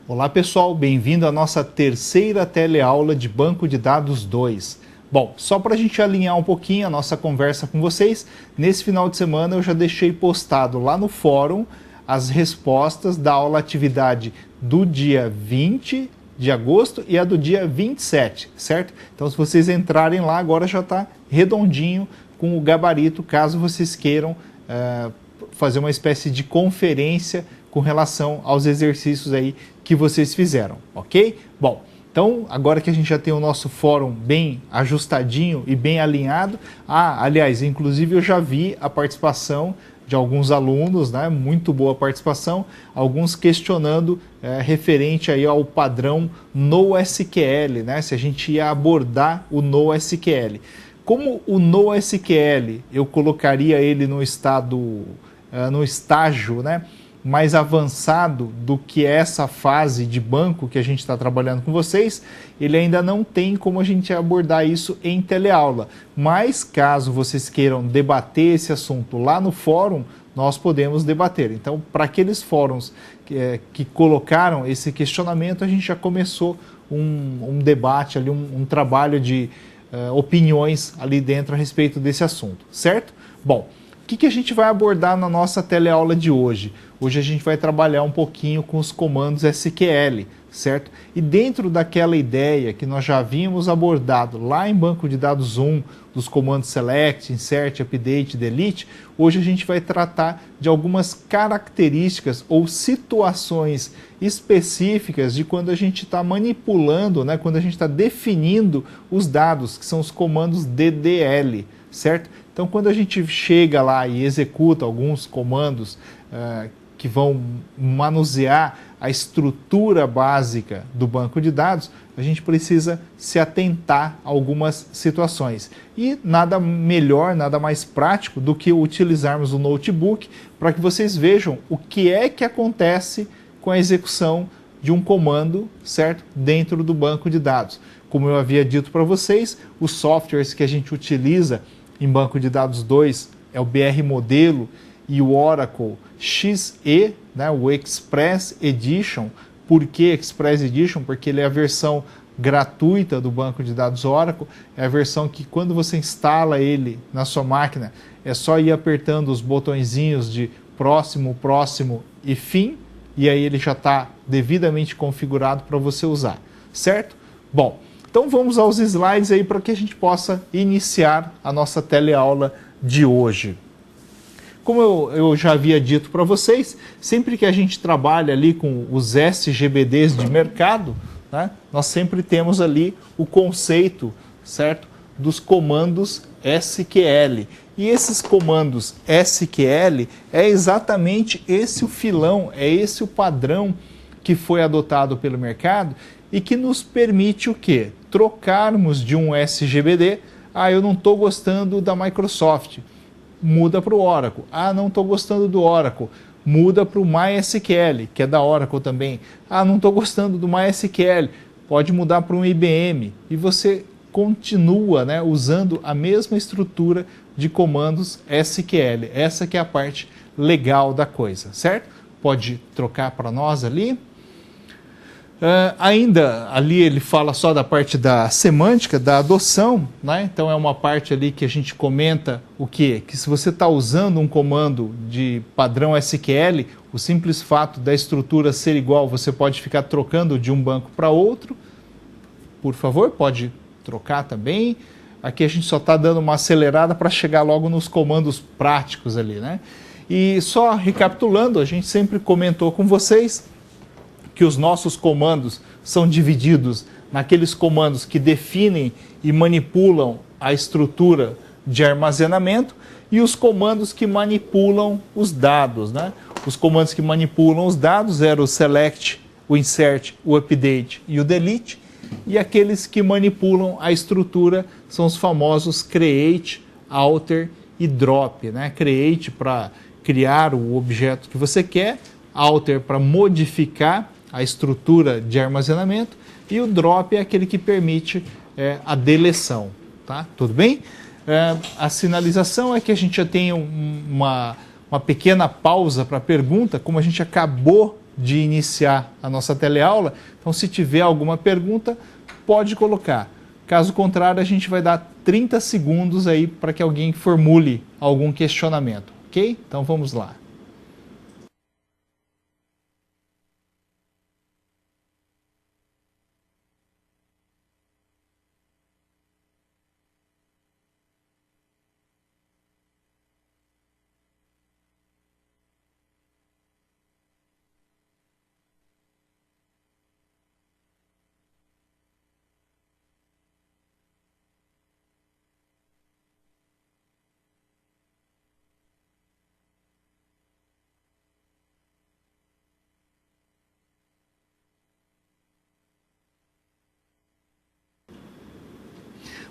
Olá pessoal, bem-vindo à nossa terceira teleaula de Banco de Dados 2. Bom, só para a gente alinhar um pouquinho a nossa conversa com vocês, nesse final de semana eu já deixei postado lá no fórum as respostas da aula atividade do dia 20 de agosto e a do dia 27, certo? Então se vocês entrarem lá, agora já está redondinho com o gabarito, caso vocês queiram fazer uma espécie de conferência com relação aos exercícios aí que vocês fizeram, ok? Bom, então agora que a gente já tem o nosso fórum bem ajustadinho e bem alinhado, aliás, inclusive eu já vi a participação de alguns alunos, né? Muito boa participação, alguns questionando referente aí ao padrão NoSQL, né? Se a gente ia abordar o NoSQL. Como o NoSQL, eu colocaria ele no estágio, né, mais avançado do que essa fase de banco que a gente está trabalhando com vocês, ele ainda não tem como a gente abordar isso em teleaula. Mas caso vocês queiram debater esse assunto lá no fórum, nós podemos debater. Então, para aqueles fóruns que colocaram esse questionamento, a gente já começou um debate ali, um trabalho de opiniões ali dentro a respeito desse assunto, certo? Bom, o que a gente vai abordar na nossa teleaula de hoje? Hoje a gente vai trabalhar um pouquinho com os comandos SQL, certo? E dentro daquela ideia que nós já havíamos abordado lá em Banco de Dados 1, dos comandos select, insert, update, delete, hoje a gente vai tratar de algumas características ou situações específicas de quando a gente está manipulando, né? Quando a gente está definindo os dados, que são os comandos DDL, certo? Então, quando a gente chega lá e executa alguns comandos que vão manusear a estrutura básica do banco de dados, a gente precisa se atentar a algumas situações. E nada melhor, nada mais prático do que utilizarmos o notebook para que vocês vejam o que é que acontece com a execução de um comando, certo? Dentro do banco de dados. Como eu havia dito para vocês, os softwares que a gente utiliza em Banco de Dados 2 é o BR Modelo e o Oracle XE, né, o Express Edition. Por que Express Edition? Porque ele é a versão gratuita do Banco de Dados Oracle, é a versão que quando você instala ele na sua máquina, é só ir apertando os botõezinhos de próximo, próximo e fim, e aí ele já está devidamente configurado para você usar, certo? Bom, então vamos aos slides aí para que a gente possa iniciar a nossa teleaula de hoje. Como eu já havia dito para vocês, sempre que a gente trabalha ali com os SGBDs de mercado, né, nós sempre temos ali o conceito, certo, dos comandos SQL. E esses comandos SQL é exatamente esse o filão, é esse o padrão que foi adotado pelo mercado e que nos permite o quê? Trocarmos de um SGBD, eu não estou gostando da Microsoft, muda para o Oracle. Não estou gostando do Oracle, muda para o MySQL, que é da Oracle também. Não estou gostando do MySQL, pode mudar para um IBM. E você continua, né, usando a mesma estrutura de comandos SQL. Essa que é a parte legal da coisa, certo? Pode trocar para nós ali. Ainda ali ele fala só da parte da semântica, da adoção, né? Então é uma parte ali que a gente comenta o quê? Que se você está usando um comando de padrão SQL, o simples fato da estrutura ser igual, você pode ficar trocando de um banco para outro. Por favor, pode trocar também. Aqui a gente só está dando uma acelerada para chegar logo nos comandos práticos ali, né? E só recapitulando, a gente sempre comentou com vocês que os nossos comandos são divididos naqueles comandos que definem e manipulam a estrutura de armazenamento e os comandos que manipulam os dados, né? Os comandos que manipulam os dados eram o select, o insert, o update e o delete, e aqueles que manipulam a estrutura são os famosos create, alter e drop, né? Create para criar o objeto que você quer, alter para modificar a estrutura de armazenamento e o drop é aquele que permite a deleção, tá? Tudo bem? A sinalização é que a gente já tem uma pequena pausa para pergunta, como a gente acabou de iniciar a nossa teleaula. Então, se tiver alguma pergunta, pode colocar. Caso contrário, a gente vai dar 30 segundos aí para que alguém formule algum questionamento, ok? Então, vamos lá.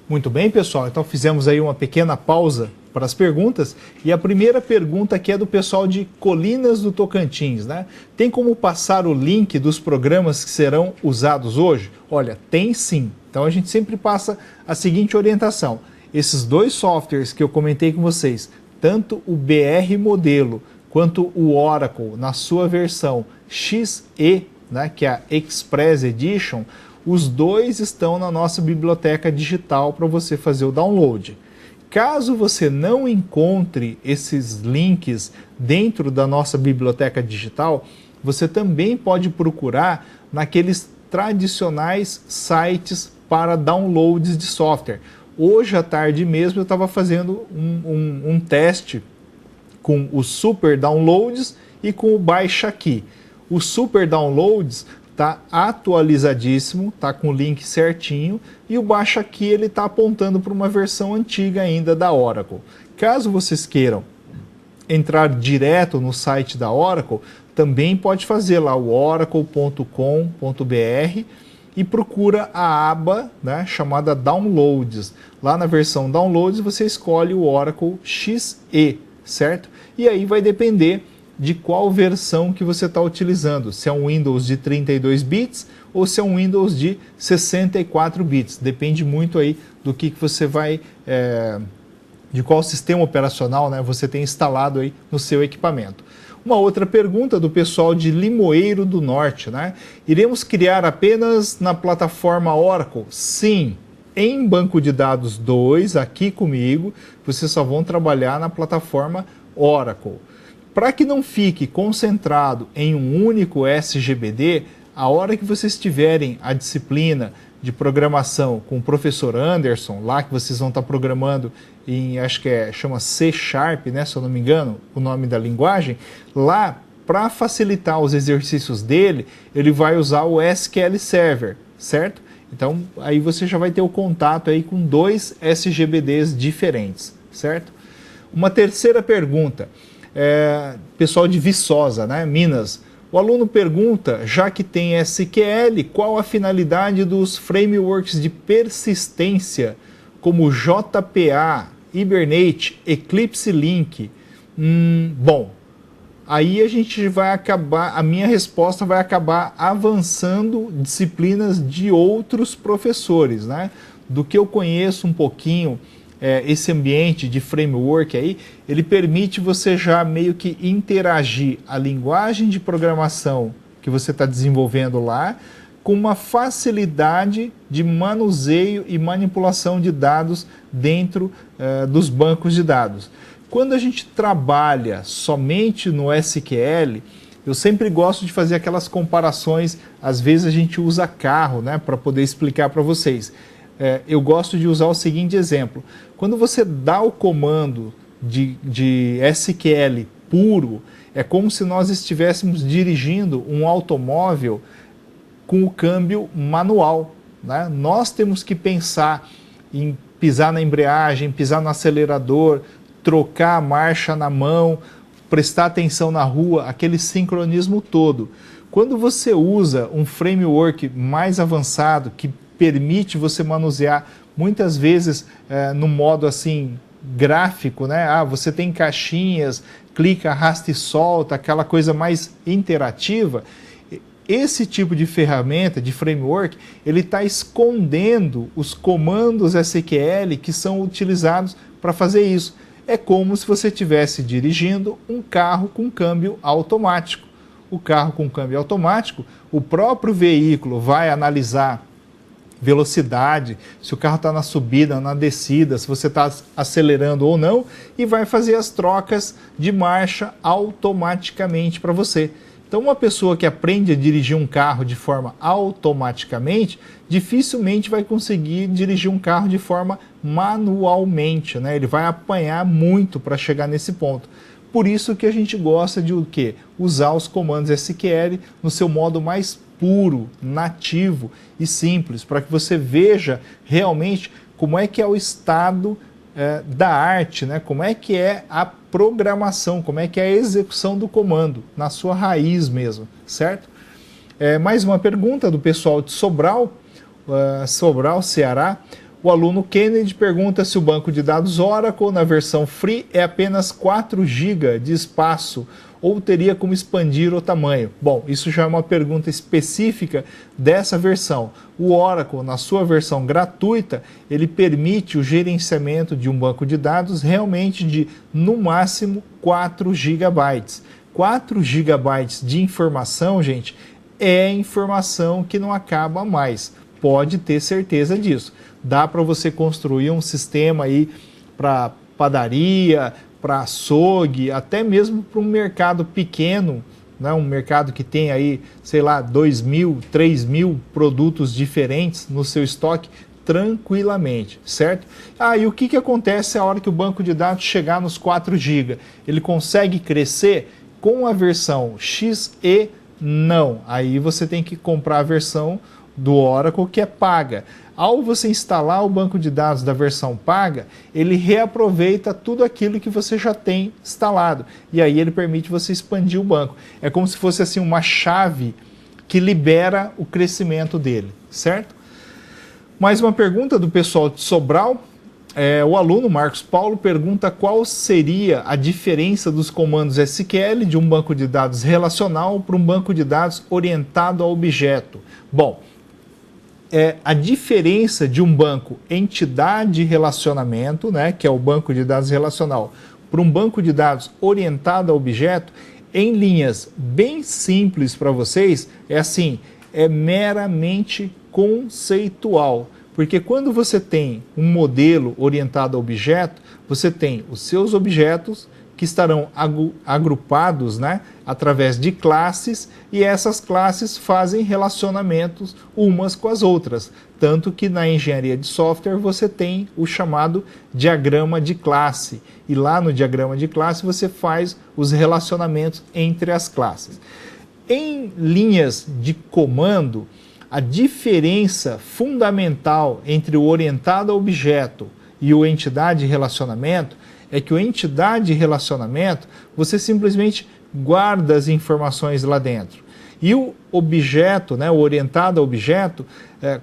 Muito bem, pessoal. Então fizemos aí uma pequena pausa para as perguntas. E a primeira pergunta aqui é do pessoal de Colinas do Tocantins, né? Tem como passar o link dos programas que serão usados hoje? Olha, tem sim. Então a gente sempre passa a seguinte orientação. Esses dois softwares que eu comentei com vocês, tanto o BR Modelo quanto o Oracle na sua versão XE, né, que é a Express Edition, os dois estão na nossa biblioteca digital para você fazer o download. Caso você não encontre esses links dentro da nossa biblioteca digital, você também pode procurar naqueles tradicionais sites para downloads de software. Hoje à tarde mesmo eu estava fazendo um teste com os Super Downloads e com o Baixa Aqui. O Super Downloads está atualizadíssimo, está com o link certinho, e o Baixa Aqui ele está apontando para uma versão antiga ainda da Oracle. Caso vocês queiram entrar direto no site da Oracle, também pode fazer lá o oracle.com.br e procura a aba, né, chamada Downloads. Lá na versão Downloads você escolhe o Oracle XE, certo? E aí vai depender de qual versão que você está utilizando, se é um Windows de 32 bits ou se é um Windows de 64 bits. Depende muito aí do que você vai, de qual sistema operacional, né, você tem instalado aí no seu equipamento. Uma outra pergunta do pessoal de Limoeiro do Norte, né? Iremos criar apenas na plataforma Oracle? Sim. Em banco de dados 2, aqui comigo, vocês só vão trabalhar na plataforma Oracle. Para que não fique concentrado em um único SGBD, a hora que vocês tiverem a disciplina de programação com o professor Anderson, lá que vocês vão estar programando em, acho que chama C#, né, se eu não me engano, o nome da linguagem, lá, para facilitar os exercícios dele, ele vai usar o SQL Server, certo? Então, aí você já vai ter o contato aí com dois SGBDs diferentes, certo? Uma terceira pergunta. Pessoal de Viçosa, né, Minas. O aluno pergunta, já que tem SQL, qual a finalidade dos frameworks de persistência, como JPA, Hibernate, Eclipse Link? Bom, aí a minha resposta vai acabar avançando disciplinas de outros professores, né? Do que eu conheço um pouquinho, esse ambiente de framework aí, ele permite você já meio que interagir a linguagem de programação que você está desenvolvendo lá com uma facilidade de manuseio e manipulação de dados dentro dos bancos de dados. Quando a gente trabalha somente no SQL, eu sempre gosto de fazer aquelas comparações, às vezes a gente usa carro, né, para poder explicar para vocês. Eu gosto de usar o seguinte exemplo. Quando você dá o comando de SQL puro, é como se nós estivéssemos dirigindo um automóvel com o câmbio manual, né? Nós temos que pensar em pisar na embreagem, pisar no acelerador, trocar a marcha na mão, prestar atenção na rua, aquele sincronismo todo. Quando você usa um framework mais avançado, que permite você manusear muitas vezes no modo assim gráfico, né? Você tem caixinhas, clica, arrasta e solta, aquela coisa mais interativa. Esse tipo de ferramenta, de framework, ele está escondendo os comandos SQL que são utilizados para fazer isso. É como se você estivesse dirigindo um carro com câmbio automático. o carro com câmbio automático, o próprio veículo vai analisar velocidade, se o carro está na subida, na descida, se você está acelerando ou não, e vai fazer as trocas de marcha automaticamente para você. Então, uma pessoa que aprende a dirigir um carro de forma automaticamente, dificilmente vai conseguir dirigir um carro de forma manualmente, né? Ele vai apanhar muito para chegar nesse ponto. Por isso que a gente gosta de o quê? Usar os comandos SQL no seu modo mais puro, nativo e simples, para que você veja realmente como é que é o estado da arte, né? Como é que é a programação, como é que é a execução do comando, na sua raiz mesmo, certo? Mais uma pergunta do pessoal de Sobral, Sobral, Ceará. O aluno Kennedy pergunta se o banco de dados Oracle na versão Free é apenas 4 GB de espaço ou teria como expandir o tamanho. Bom, isso já é uma pergunta específica dessa versão. O Oracle, na sua versão gratuita, ele permite o gerenciamento de um banco de dados realmente de, no máximo, 4 GB. 4 GB de informação, gente, é informação que não acaba mais. Pode ter certeza disso. Dá para você construir um sistema aí para padaria, para açougue, até mesmo para um mercado pequeno, né? Um mercado que tem aí, sei lá, 2.000, 3.000 produtos diferentes no seu estoque, tranquilamente, certo? E o que acontece a hora que o banco de dados chegar nos 4 GB? Ele consegue crescer? Com a versão XE, não. Aí você tem que comprar a versão do Oracle que é paga. Ao você instalar o banco de dados da versão paga, ele reaproveita tudo aquilo que você já tem instalado. E aí ele permite você expandir o banco. É como se fosse assim uma chave que libera o crescimento dele, certo? Mais uma pergunta do pessoal de Sobral. O aluno Marcos Paulo pergunta qual seria a diferença dos comandos SQL de um banco de dados relacional para um banco de dados orientado a objeto. Bom, a diferença de um banco entidade relacionamento, né, que é o banco de dados relacional, para um banco de dados orientado a objeto, em linhas bem simples para vocês, é assim, é meramente conceitual. Porque quando você tem um modelo orientado a objeto, você tem os seus objetos que estarão agrupados, né, através de classes, e essas classes fazem relacionamentos umas com as outras. Tanto que na engenharia de software você tem o chamado diagrama de classe. E lá no diagrama de classe você faz os relacionamentos entre as classes. Em linhas de comando, a diferença fundamental entre o orientado a objeto e o entidade relacionamento é que o entidade relacionamento, você simplesmente guarda as informações lá dentro. E o objeto, né, o orientado a objeto,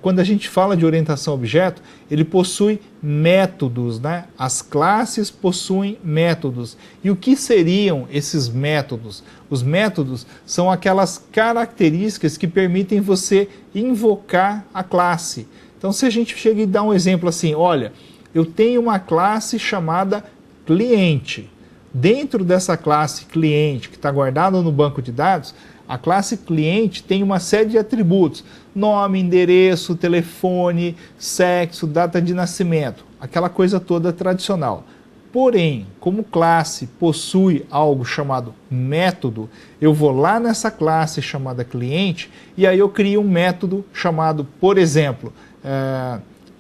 quando a gente fala de orientação a objeto, ele possui métodos, né? As classes possuem métodos. E o que seriam esses métodos? Os métodos são aquelas características que permitem você invocar a classe. Então, se a gente chega e dá um exemplo assim, olha, eu tenho uma classe chamada cliente. Dentro dessa classe cliente, que está guardada no banco de dados, a classe cliente tem uma série de atributos: nome, endereço, telefone, sexo, data de nascimento, aquela coisa toda tradicional. Porém, como classe possui algo chamado método, eu vou lá nessa classe chamada cliente e aí eu crio um método chamado, por exemplo,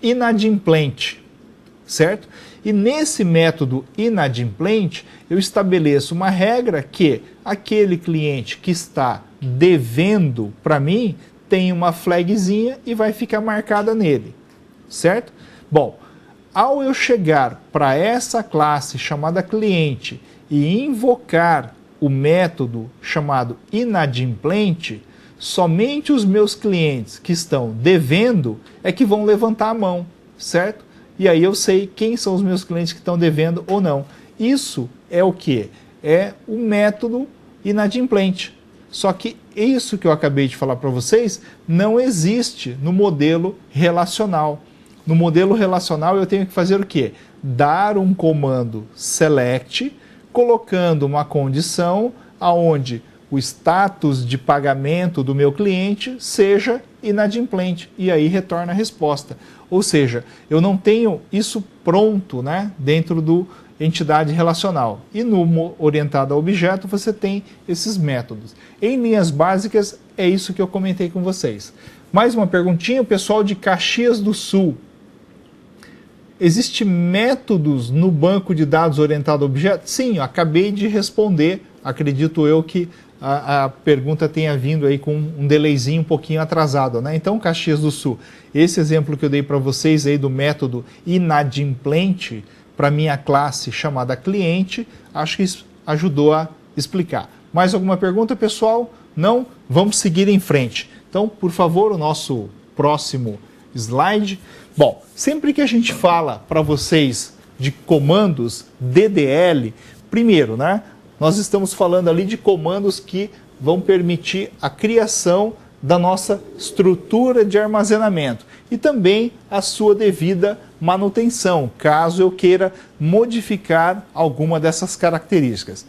inadimplente, certo? E nesse método inadimplente, eu estabeleço uma regra que aquele cliente que está devendo para mim tem uma flagzinha e vai ficar marcada nele, certo? Bom, ao eu chegar para essa classe chamada cliente e invocar o método chamado inadimplente, somente os meus clientes que estão devendo é que vão levantar a mão, certo? E aí eu sei quem são os meus clientes que estão devendo ou não. Isso é o quê? É o método inadimplente. Só que isso que eu acabei de falar para vocês não existe no modelo relacional. No modelo relacional eu tenho que fazer o quê? Dar um comando select, colocando uma condição aonde o status de pagamento do meu cliente seja inadimplente, e aí retorna a resposta. Ou seja, eu não tenho isso pronto, né, dentro do entidade relacional. E no orientado a objeto você tem esses métodos. Em linhas básicas, é isso que eu comentei com vocês. Mais uma perguntinha, o pessoal de Caxias do Sul. Existem métodos no banco de dados orientado a objeto? Sim, eu acabei de responder. Acredito eu que a pergunta tenha vindo aí com um delayzinho um pouquinho atrasado, né? Então, Caxias do Sul, esse exemplo que eu dei para vocês aí do método inadimplente para minha classe chamada cliente, acho que isso ajudou a explicar. Mais alguma pergunta, pessoal? Não? Vamos seguir em frente. Então, por favor, o nosso próximo slide. Bom, sempre que a gente fala para vocês de comandos DDL, primeiro, né? Nós estamos falando ali de comandos que vão permitir a criação da nossa estrutura de armazenamento e também a sua devida manutenção, caso eu queira modificar alguma dessas características.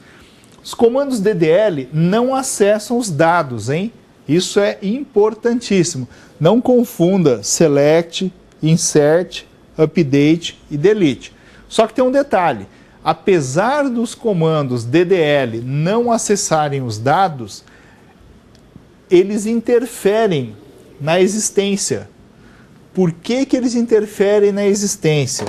Os comandos DDL não acessam os dados, hein? Isso é importantíssimo. Não confunda select, insert, update e delete. Só que tem um detalhe. Apesar dos comandos DDL não acessarem os dados, eles interferem na existência. Por que eles interferem na existência?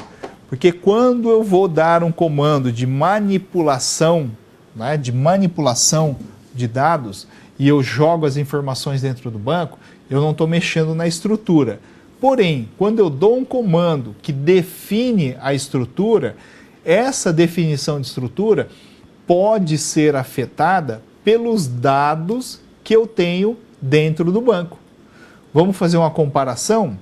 Porque quando eu vou dar um comando de manipulação, né, de dados, e eu jogo as informações dentro do banco, eu não estou mexendo na estrutura. Porém, quando eu dou um comando que define a estrutura, essa definição de estrutura pode ser afetada pelos dados que eu tenho dentro do banco. Vamos fazer uma comparação?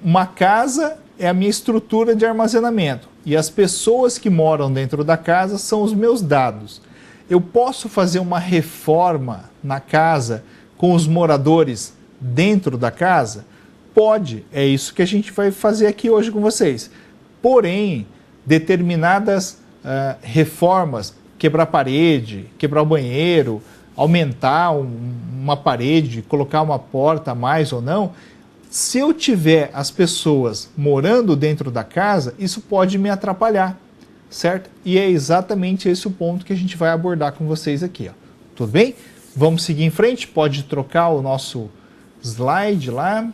Uma casa é a minha estrutura de armazenamento e as pessoas que moram dentro da casa são os meus dados. Eu posso fazer uma reforma na casa com os moradores dentro da casa? Pode, é isso que a gente vai fazer aqui hoje com vocês. Porém, determinadas reformas, quebrar parede, quebrar o banheiro, aumentar uma parede, colocar uma porta a mais ou não, se eu tiver as pessoas morando dentro da casa, isso pode me atrapalhar, certo? E é exatamente esse o ponto que a gente vai abordar com vocês aqui, ó. Tudo bem? Vamos seguir em frente? Pode trocar o nosso slide lá.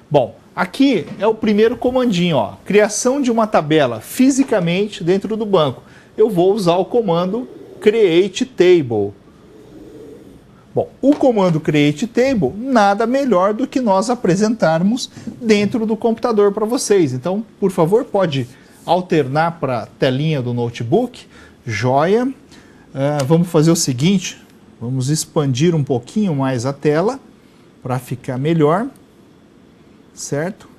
Bom, aqui é o primeiro comandinho, ó, criação de uma tabela fisicamente dentro do banco. Eu vou usar o comando create table. Bom, o comando create table nada melhor do que nós apresentarmos dentro do computador para vocês. Então, por favor, pode alternar para a telinha do notebook. Joia. Vamos fazer o seguinte, vamos expandir um pouquinho mais a tela para ficar melhor, certo?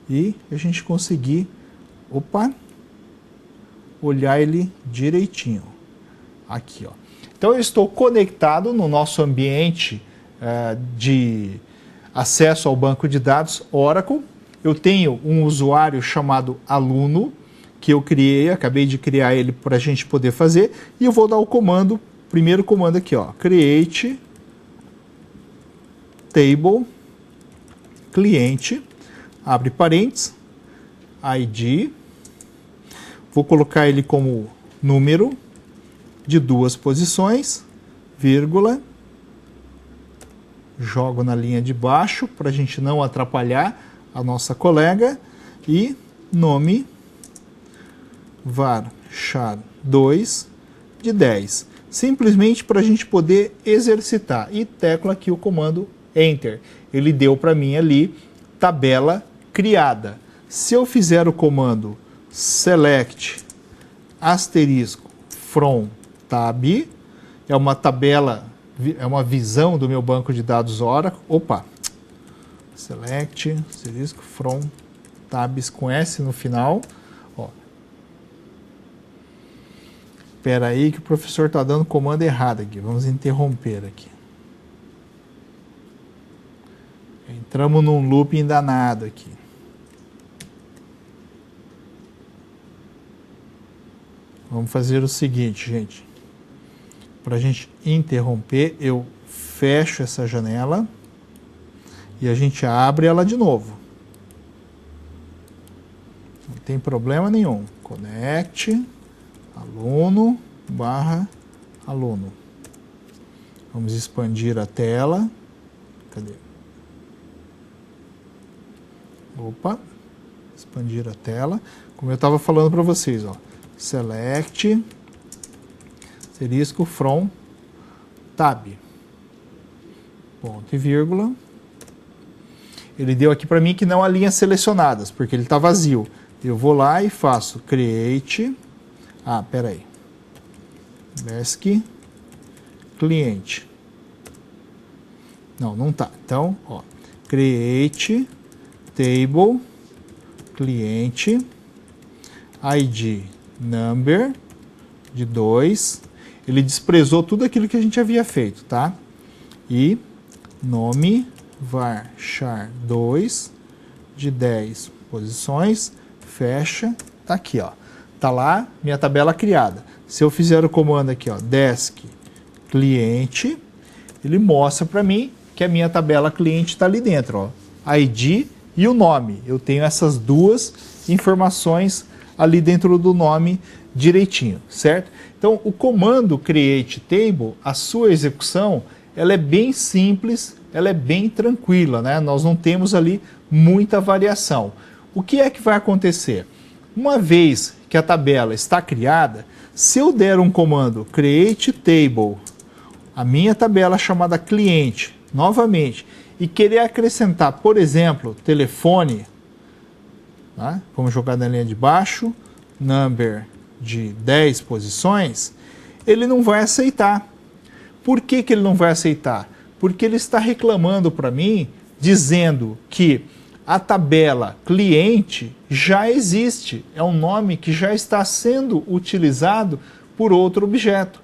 E a gente conseguir, olhar ele direitinho. Aqui, ó. Então eu estou conectado no nosso ambiente de acesso ao banco de dados Oracle. Eu tenho um usuário chamado aluno, que eu criei, acabei de criar ele para a gente poder fazer, e eu vou dar o comando, primeiro comando aqui, ó, create table cliente, abre parênteses, ID, vou colocar ele como número de 2 posições, vírgula, jogo na linha de baixo para a gente não atrapalhar a nossa colega, e nome var char 2 de 10, simplesmente para a gente poder exercitar, e tecla aqui o comando Enter. Ele deu para mim ali tabela criada. Se eu fizer o comando select asterisco from tab, é uma tabela, é uma visão do meu banco de dados Oracle. Select asterisco from tabs com S no final. Ó. Espera aí que o professor está dando comando errado aqui. Vamos interromper aqui. Entramos num looping danado aqui. Vamos fazer o seguinte, gente. para a gente interromper, eu fecho essa janela e a gente abre ela de novo. Não tem problema nenhum. Conecte aluno barra aluno. Vamos expandir a tela. Cadê? Opa, expandir a tela. Como eu estava falando para vocês, ó. Select, asterisco, from, tab. Ponto e vírgula. Ele deu aqui para mim que não há linhas selecionadas, porque ele está vazio. Eu vou lá e faço create. Ah, peraí. Desk, cliente. Não, não tá. Então, ó, create, table, cliente, ID, number, de 2. Ele desprezou tudo aquilo que a gente havia feito, tá? E nome, varchar 2, de 10 posições, fecha, tá aqui, ó. Tá lá minha tabela criada. Se eu fizer o comando aqui, ó, desk, cliente, ele mostra para mim que a minha tabela cliente está ali dentro, ó. ID e o nome. Eu tenho essas duas informações ali dentro do nome direitinho, certo? Então, o comando create table, a sua execução, ela é bem simples, ela é bem tranquila, né? Nós não temos ali muita variação. O que é que vai acontecer? Uma vez que a tabela está criada, se eu der um comando create table, a minha tabela chamada cliente, novamente, e querer acrescentar, por exemplo, telefone, tá? Vamos jogar na linha de baixo, number de 10 posições, ele não vai aceitar. Por que que ele não vai aceitar? Porque ele está reclamando para mim, dizendo que a tabela cliente já existe, é um nome que já está sendo utilizado por outro objeto.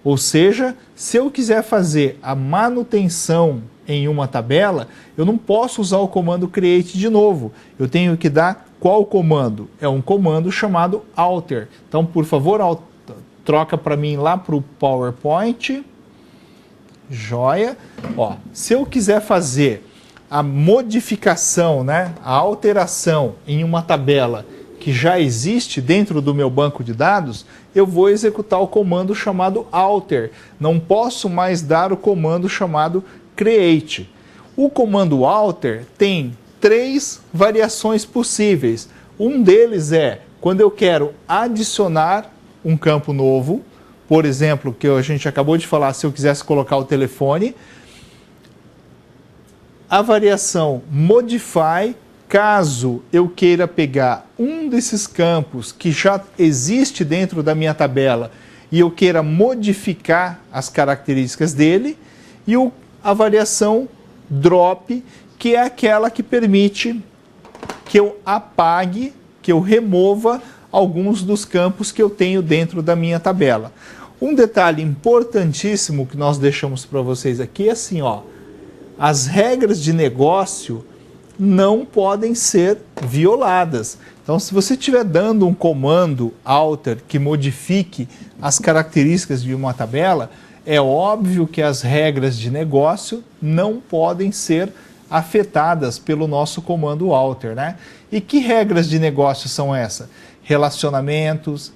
Ou seja, se eu quiser fazer a manutenção em uma tabela, eu não posso usar o comando create de novo. Eu tenho que dar qual comando? É um comando chamado alter. Então, por favor, troca para mim lá para o PowerPoint. Joia. Ó, se eu quiser fazer a modificação, né, a alteração em uma tabela que já existe dentro do meu banco de dados, eu vou executar o comando chamado alter. Não posso mais dar o comando chamado create. O comando alter tem 3 variações possíveis. Um deles é quando eu quero adicionar um campo novo, por exemplo, que a gente acabou de falar, se eu quisesse colocar o telefone. A variação modify, caso eu queira pegar um desses campos que já existe dentro da minha tabela e eu queira modificar as características dele, e a variação drop, que é aquela que permite que eu apague, que eu remova alguns dos campos que eu tenho dentro da minha tabela. Um detalhe importantíssimo que nós deixamos para vocês aqui é assim, ó, as regras de negócio não podem ser violadas. Então, se você estiver dando um comando alter que modifique as características de uma tabela, é óbvio que as regras de negócio não podem ser afetadas pelo nosso comando alter, né? E que regras de negócio são essas? Relacionamentos,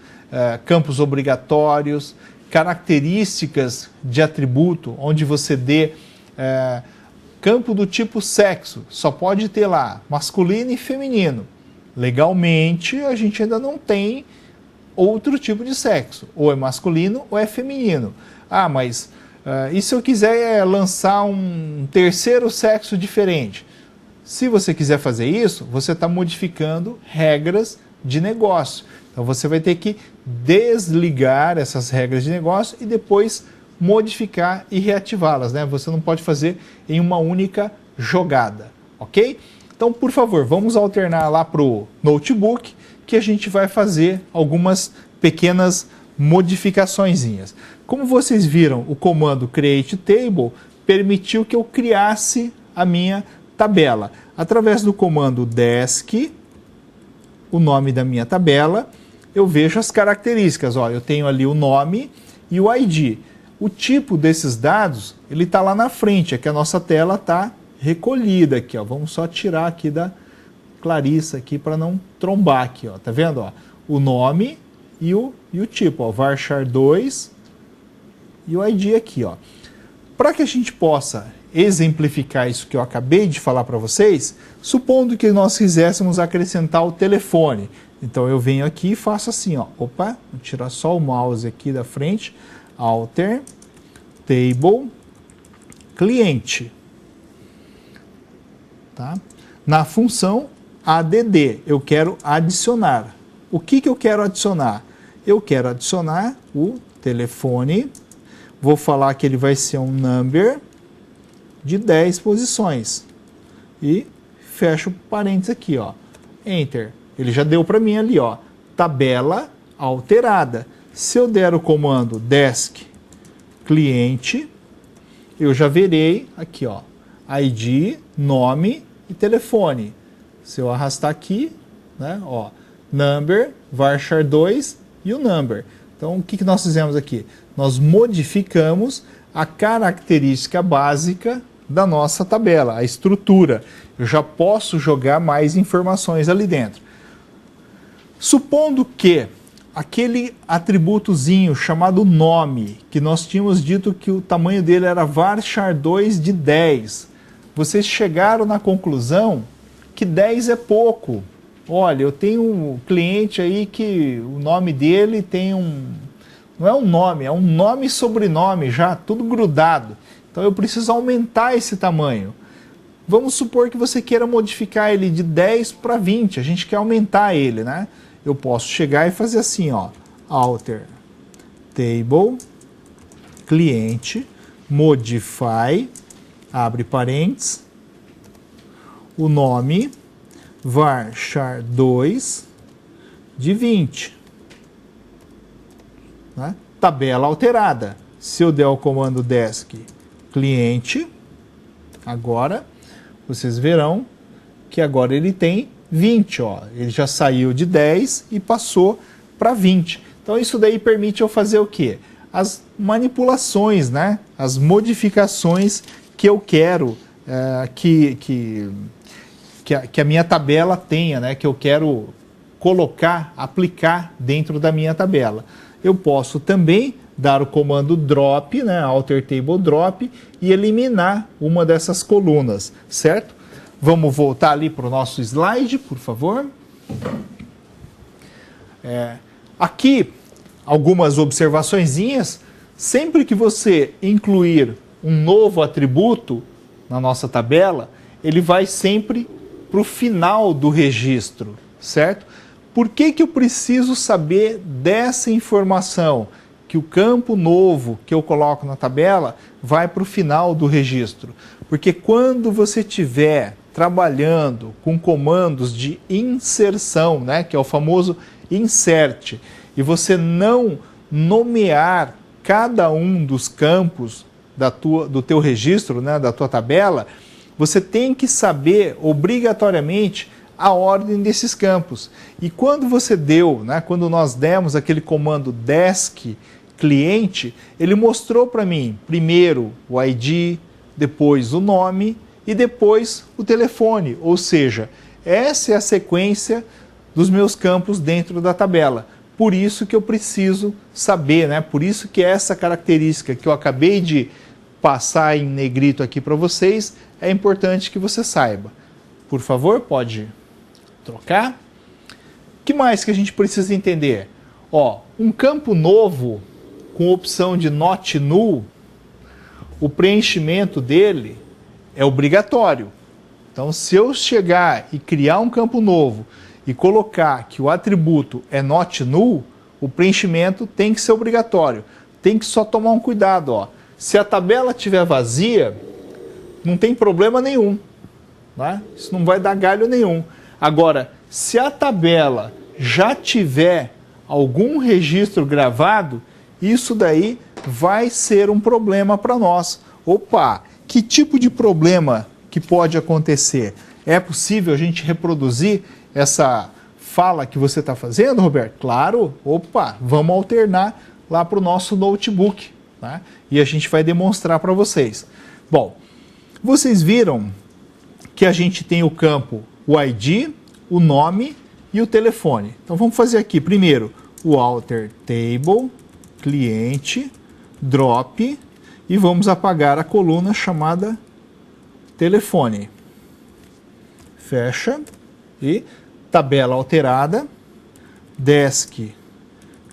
campos obrigatórios, características de atributo, onde você dê campo do tipo sexo, só pode ter lá masculino e feminino. Legalmente, a gente ainda não tem outro tipo de sexo, ou é masculino ou é feminino. Ah, mas e se eu quiser lançar um terceiro sexo diferente? Se você quiser fazer isso, você está modificando regras de negócio. Então você vai ter que desligar essas regras de negócio e depois modificar e reativá-las, né? Você não pode fazer em uma única jogada, ok? Então, por favor, vamos alternar lá para o notebook, que a gente vai fazer algumas pequenas modificaçõezinhas. Como vocês viram, o comando create table permitiu que eu criasse a minha tabela. Através do comando desk, o nome da minha tabela, eu vejo as características. Ó, eu tenho ali o nome e o ID. O tipo desses dados, ele está lá na frente, é que a nossa tela está recolhida aqui, ó. Vamos só tirar aqui da Clarissa aqui para não trombar aqui, ó. Tá vendo, ó? O nome e o tipo, ó, varchar 2 e o ID aqui, ó. Para que a gente possa exemplificar isso que eu acabei de falar para vocês, supondo que nós quiséssemos acrescentar o telefone. Então eu venho aqui e faço assim, ó. Opa, vou tirar só o mouse aqui da frente. Alter, table, cliente. Tá? Na função add, eu quero adicionar. O que eu quero adicionar? Eu quero adicionar o telefone. Vou falar que ele vai ser um number de 10 posições. E fecho parênteses aqui, ó. Enter. Ele já deu para mim ali, ó. Tabela alterada. Se eu der o comando desk cliente, eu já verei aqui, ó. ID, nome e telefone. Se eu arrastar aqui, né, ó, number, varchar 2 e o number. Então, o que nós fizemos aqui? Nós modificamos a característica básica da nossa tabela, a estrutura. Eu já posso jogar mais informações ali dentro. Supondo que aquele atributozinho chamado nome, que nós tínhamos dito que o tamanho dele era varchar 2 de 10, vocês chegaram na conclusão que 10 é pouco. Olha, eu tenho um cliente aí que o nome dele tem não é um nome, é um nome e sobrenome já, tudo grudado. Então eu preciso aumentar esse tamanho. Vamos supor que você queira modificar ele de 10 para 20, a gente quer aumentar ele, né? Eu posso chegar e fazer assim, ó, alter, table, cliente, modify, abre parênteses, o nome, varchar 2 de 20. Né? Tabela alterada. Se eu der o comando desk cliente, agora vocês verão que agora ele tem 20, ó. Ele já saiu de 10 e passou para 20. Então isso daí permite eu fazer o quê? As manipulações, né? As modificações que eu quero que a minha tabela tenha, né? Que eu quero colocar, aplicar dentro da minha tabela. Eu posso também dar o comando drop, né? Alter table drop, e eliminar uma dessas colunas, certo? Vamos voltar ali para o nosso slide, por favor. Aqui, algumas observaçõezinhas. Sempre que você incluir um novo atributo na nossa tabela, ele vai sempre para o final do registro, certo? Por que eu preciso saber dessa informação? Que o campo novo que eu coloco na tabela vai para o final do registro. Porque quando você estiver trabalhando com comandos de inserção, né, que é o famoso insert, e você não nomear cada um dos campos do teu registro, né, da tua tabela, você tem que saber obrigatoriamente a ordem desses campos. E quando você deu, né, quando nós demos aquele comando desk cliente, ele mostrou para mim primeiro o ID, depois o nome e depois o telefone. Ou seja, essa é a sequência dos meus campos dentro da tabela. Por isso que eu preciso saber, né? Por isso que essa característica que eu acabei de passar em negrito aqui para vocês, é importante que você saiba. Por favor, pode trocar. O que mais que a gente precisa entender? Ó, um campo novo com opção de not null, o preenchimento dele é obrigatório. Então, se eu chegar e criar um campo novo e colocar que o atributo é not null, o preenchimento tem que ser obrigatório. Tem que só tomar um cuidado, ó. Se a tabela estiver vazia, não tem problema nenhum, né? Isso não vai dar galho nenhum. Agora, se a tabela já tiver algum registro gravado, isso daí vai ser um problema para nós. Opa, que tipo de problema que pode acontecer? É possível a gente reproduzir essa fala que você está fazendo, Roberto? Claro, opa, vamos alternar lá para o nosso notebook, tá? E a gente vai demonstrar para vocês. Bom, vocês viram que a gente tem o campo, o ID, o nome e o telefone. Então vamos fazer aqui primeiro o alter table, cliente, drop, e vamos apagar a coluna chamada telefone. Fecha e tabela alterada, desk,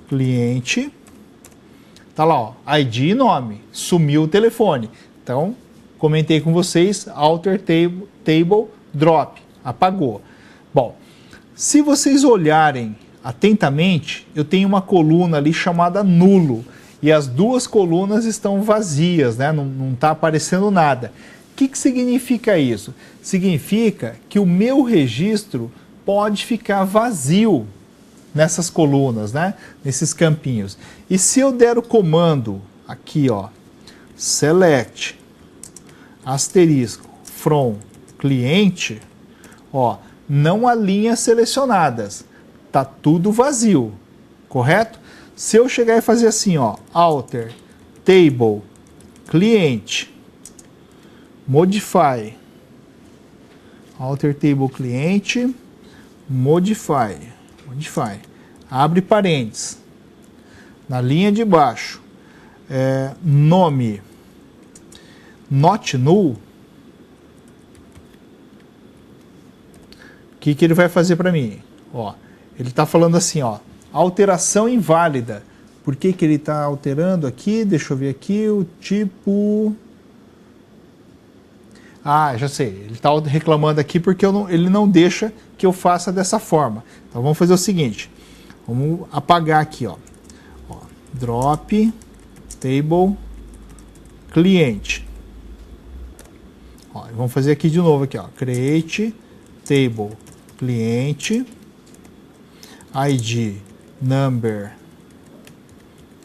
cliente, tá lá, ó, ID e nome, sumiu o telefone. Então, comentei com vocês, alter table, drop, apagou. Bom, se vocês olharem atentamente, eu tenho uma coluna ali chamada nulo, e as duas colunas estão vazias, né? Não está aparecendo nada. O que significa isso? Significa que o meu registro pode ficar vazio nessas colunas, né? Nesses campinhos. E se eu der o comando aqui, ó, select asterisco from cliente, ó, não há linhas selecionadas, tá tudo vazio, correto? Se eu chegar e fazer assim, ó, alter table cliente, modify, alter table cliente, modify, abre parênteses, na linha de baixo, nome, not null, o que ele vai fazer para mim? Ó, ele está falando assim, ó, alteração inválida. Por que ele está alterando aqui? Deixa eu ver aqui o tipo. Ah, já sei. Ele está reclamando aqui porque ele não deixa que eu faça dessa forma. Então vamos fazer o seguinte. Vamos apagar aqui, ó. Drop table cliente. Ó, vamos fazer aqui de novo aqui, ó. Create table cliente, ID number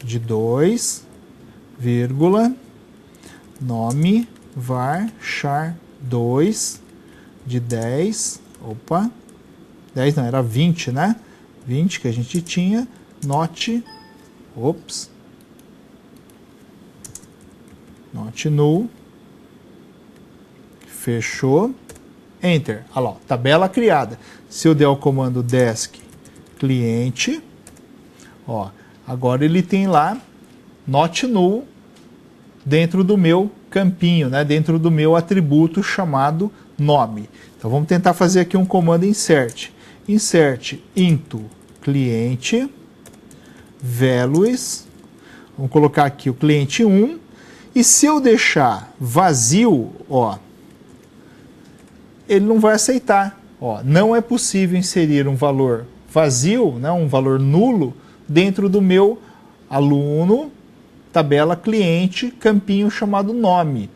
de 2, vírgula, nome var char 2 de 10, opa, 10 não, era 20, né? 20 que a gente tinha, not, ops, not null, fechou, enter, olha lá, tabela criada. Se eu der o comando desk cliente, ó, agora ele tem lá not null dentro do meu campinho, né, dentro do meu atributo chamado nome. Então vamos tentar fazer aqui um comando insert. Insert into cliente values, vamos colocar aqui o cliente 1, e se eu deixar vazio, ó, ele não vai aceitar. Ó, não é possível inserir um valor vazio, né, um valor nulo, dentro do meu aluno, tabela cliente, campinho chamado nome.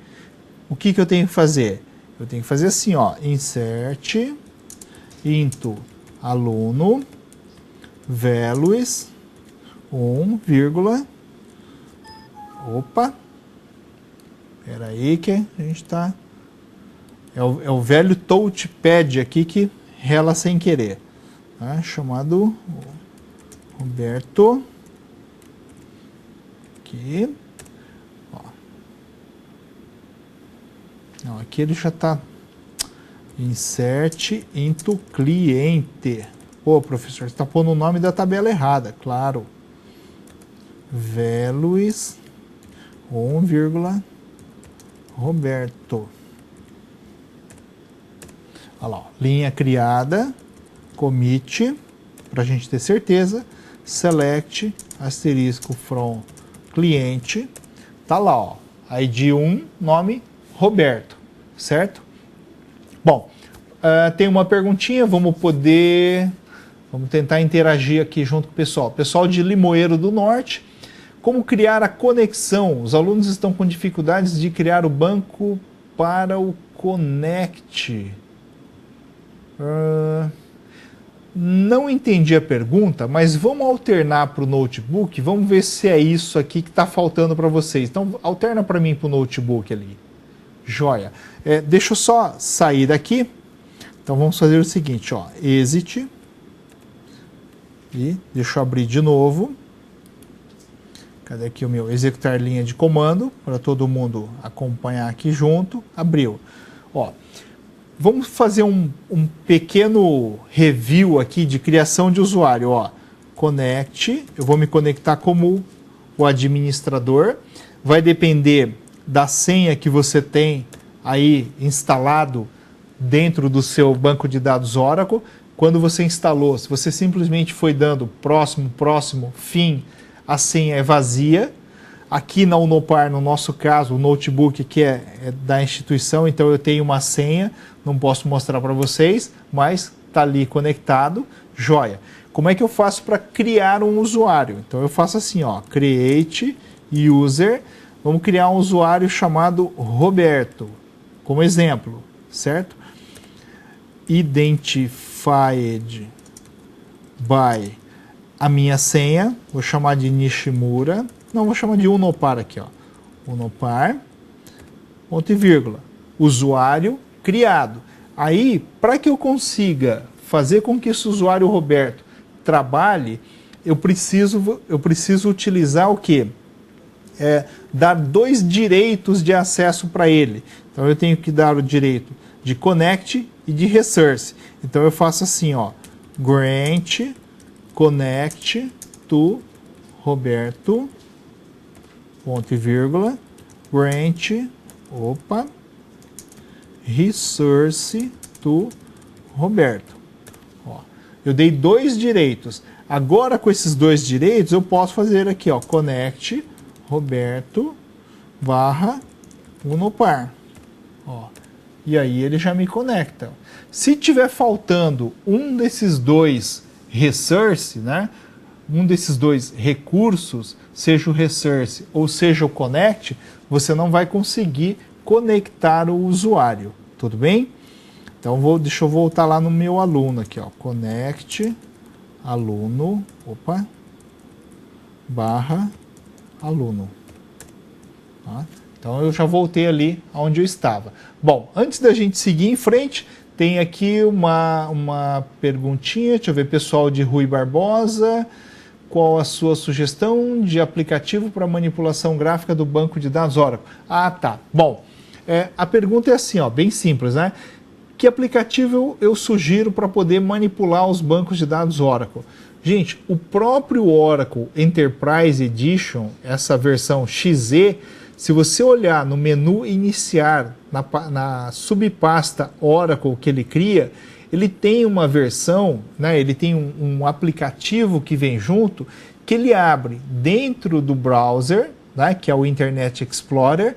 O que eu tenho que fazer? Eu tenho que fazer assim, ó, insert into aluno values 1, vírgula, opa, espera aí que a gente está... É o velho touchpad aqui que rela sem querer. Tá? Chamado Roberto. Aqui. Ó. Não, aqui ele já está. Insert into cliente. Pô, professor, você está pondo o nome da tabela errada. Claro. Values 1, vírgula, Roberto. Olha lá, ó, linha criada, commit, para a gente ter certeza, select, asterisco from cliente, tá lá, ó, ID 1, nome Roberto, certo? Bom, tem uma perguntinha, vamos tentar interagir aqui junto com o pessoal. Pessoal de Limoeiro do Norte, como criar a conexão? Os alunos estão com dificuldades de criar o banco para o Connect. Não entendi a pergunta, mas vamos alternar para o notebook, vamos ver se é isso aqui que está faltando para vocês. Então, alterna para mim para o notebook ali. Joia. Deixa eu só sair daqui. Então, vamos fazer o seguinte, ó, exit. E deixa eu abrir de novo. Cadê aqui o meu? Executar linha de comando, para todo mundo acompanhar aqui junto. Abriu. Ó, vamos fazer um pequeno review aqui de criação de usuário. Ó, connect, eu vou me conectar como o administrador. Vai depender da senha que você tem aí instalado dentro do seu banco de dados Oracle. Quando você instalou, se você simplesmente foi dando próximo, próximo, fim, a senha é vazia. Aqui na Unopar, no nosso caso, o notebook que é da instituição, então eu tenho uma senha, não posso mostrar para vocês, mas está ali conectado, joia. Como é que eu faço para criar um usuário? Então eu faço assim, ó, create user, vamos criar um usuário chamado Roberto, como exemplo, certo? Identified by a minha senha, vou chamar de Nishimura, não, vou chamar de Unopar aqui, ó. Unopar, ponto e vírgula, usuário criado. Aí, para que eu consiga fazer com que esse usuário Roberto trabalhe, eu preciso utilizar o quê? Dar 2 direitos de acesso para ele. Então eu tenho que dar o direito de connect e de resource. Então eu faço assim, ó, grant connect to Roberto, ponto e vírgula, grant, resource to Roberto. Ó, eu dei 2 direitos. Agora com esses 2 direitos eu posso fazer aqui, ó, connect Roberto barra Unopar. Ó, e aí ele já me conecta. Se tiver faltando um desses 2 resource, né? Um desses 2 recursos, seja o resource ou seja o connect, você não vai conseguir conectar o usuário, tudo bem? Então deixa eu voltar lá no meu aluno aqui, ó, connect aluno, barra aluno. Tá? Então eu já voltei ali onde eu estava. Bom, antes da gente seguir em frente, tem aqui uma perguntinha, deixa eu ver, pessoal de Rui Barbosa, qual a sua sugestão de aplicativo para manipulação gráfica do banco de dados Oracle? Ah, tá. Bom, a pergunta é assim, ó, bem simples, né? Que aplicativo eu sugiro para poder manipular os bancos de dados Oracle? Gente, o próprio Oracle Enterprise Edition, essa versão XE, se você olhar no menu iniciar, na subpasta Oracle que ele cria, ele tem uma versão, né, ele tem um aplicativo que vem junto, que ele abre dentro do browser, né, que é o Internet Explorer,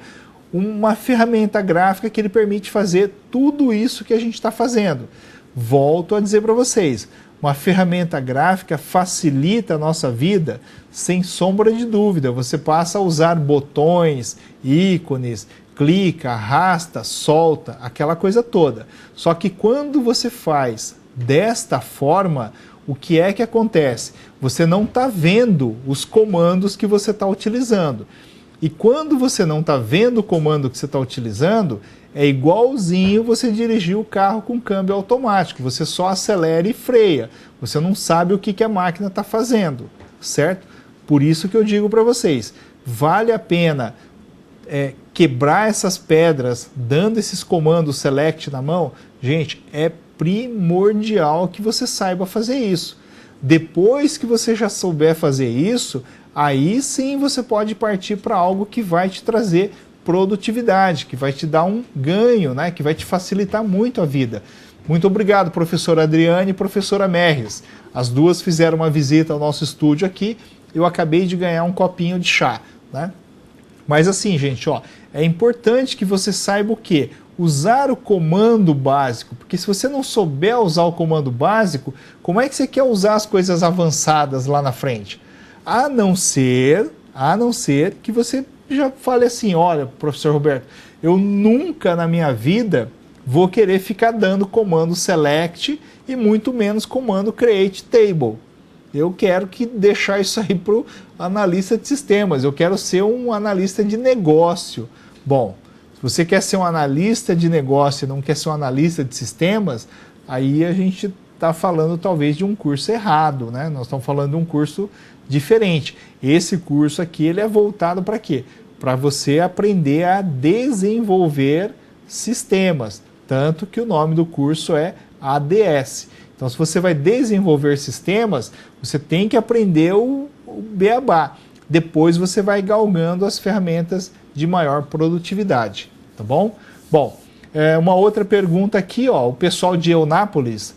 uma ferramenta gráfica que ele permite fazer tudo isso que a gente está fazendo. Volto a dizer para vocês, uma ferramenta gráfica facilita a nossa vida sem sombra de dúvida. Você passa a usar botões, ícones, clica, arrasta, solta, aquela coisa toda. Só que quando você faz desta forma, o que é que acontece? Você não está vendo os comandos que você está utilizando. E quando você não está vendo o comando que você está utilizando, é igualzinho você dirigir o carro com câmbio automático. Você só acelera e freia. Você não sabe o que a máquina está fazendo, certo? Por isso que eu digo para vocês, vale a pena quebrar essas pedras, dando esses comandos select na mão. Gente, é primordial que você saiba fazer isso. Depois que você já souber fazer isso, aí sim você pode partir para algo que vai te trazer produtividade, que vai te dar um ganho, né? Que vai te facilitar muito a vida. Muito obrigado, professora Adriane e professora Merres. As duas fizeram uma visita ao nosso estúdio aqui. Eu acabei de ganhar um copinho de chá, né? Mas assim, gente, ó, é importante que você saiba o quê? Usar o comando básico, porque se você não souber usar o comando básico, como é que você quer usar as coisas avançadas lá na frente? A não ser que você já fale assim, olha, professor Roberto, eu nunca na minha vida vou querer ficar dando comando select e muito menos comando create table. Eu quero deixar isso aí para o analista de sistemas, eu quero ser um analista de negócio. Bom, se você quer ser um analista de negócio e não quer ser um analista de sistemas, aí a gente está falando talvez de um curso errado, né? Nós estamos falando de um curso diferente. Esse curso aqui, ele é voltado para quê? Para você aprender a desenvolver sistemas, tanto que o nome do curso é ADS. Então, se você vai desenvolver sistemas, você tem que aprender o beabá. Depois você vai galgando as ferramentas de maior produtividade, tá bom? Bom, uma outra pergunta aqui, ó, o pessoal de Eunápolis,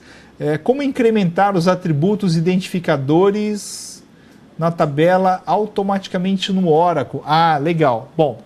como incrementar os atributos identificadores na tabela automaticamente no Oracle? Ah, legal. Bom,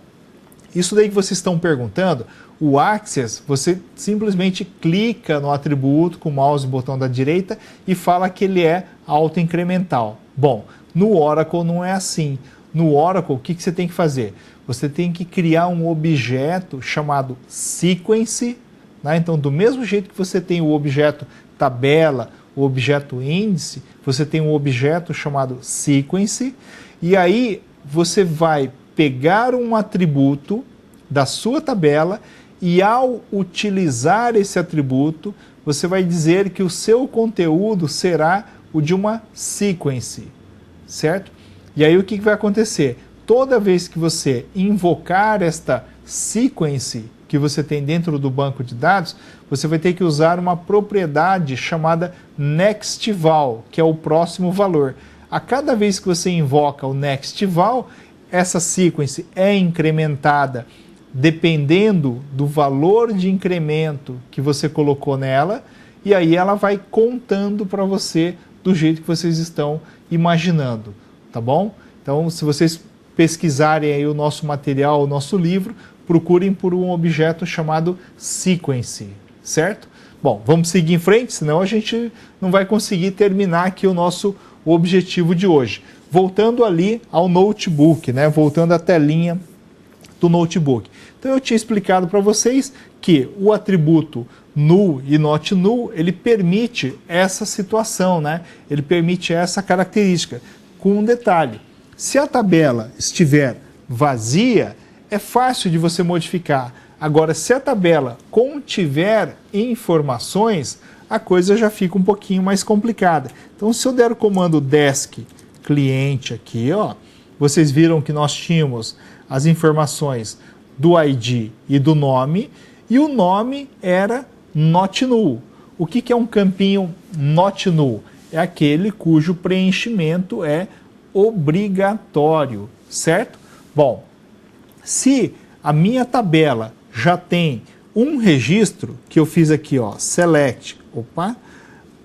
isso daí que vocês estão perguntando, o Access, você simplesmente clica no atributo com o mouse e botão da direita e fala que ele é autoincremental. Bom, no Oracle não é assim. No Oracle, o que você tem que fazer? Você tem que criar um objeto chamado sequence, né? Então, do mesmo jeito que você tem o objeto tabela, o objeto índice, você tem um objeto chamado sequence, e aí você vai pegar um atributo da sua tabela e, ao utilizar esse atributo, você vai dizer que o seu conteúdo será o de uma sequence, certo? E aí o que vai acontecer? Toda vez que você invocar esta sequence que você tem dentro do banco de dados, você vai ter que usar uma propriedade chamada nextVal, que é o próximo valor. A cada vez que você invoca o nextVal, essa sequence é incrementada dependendo do valor de incremento que você colocou nela, e aí ela vai contando para você do jeito que vocês estão imaginando, tá bom? Então, se vocês pesquisarem aí o nosso material, o nosso livro, procurem por um objeto chamado sequence, certo? Bom, vamos seguir em frente, senão a gente não vai conseguir terminar aqui o nosso objetivo de hoje. Voltando ali ao notebook, né? Voltando à telinha do notebook. Então eu tinha explicado para vocês que o atributo null e not null, ele permite essa situação, né? Ele permite essa característica, com um detalhe. Se a tabela estiver vazia, é fácil de você modificar. Agora, se a tabela contiver informações, a coisa já fica um pouquinho mais complicada. Então, se eu der o comando desk cliente aqui, ó, vocês viram que nós tínhamos as informações do ID e do nome, e o nome era not null. O que é um campinho not null? É aquele cujo preenchimento é obrigatório, certo? Bom, se a minha tabela já tem um registro, que eu fiz aqui, ó, select,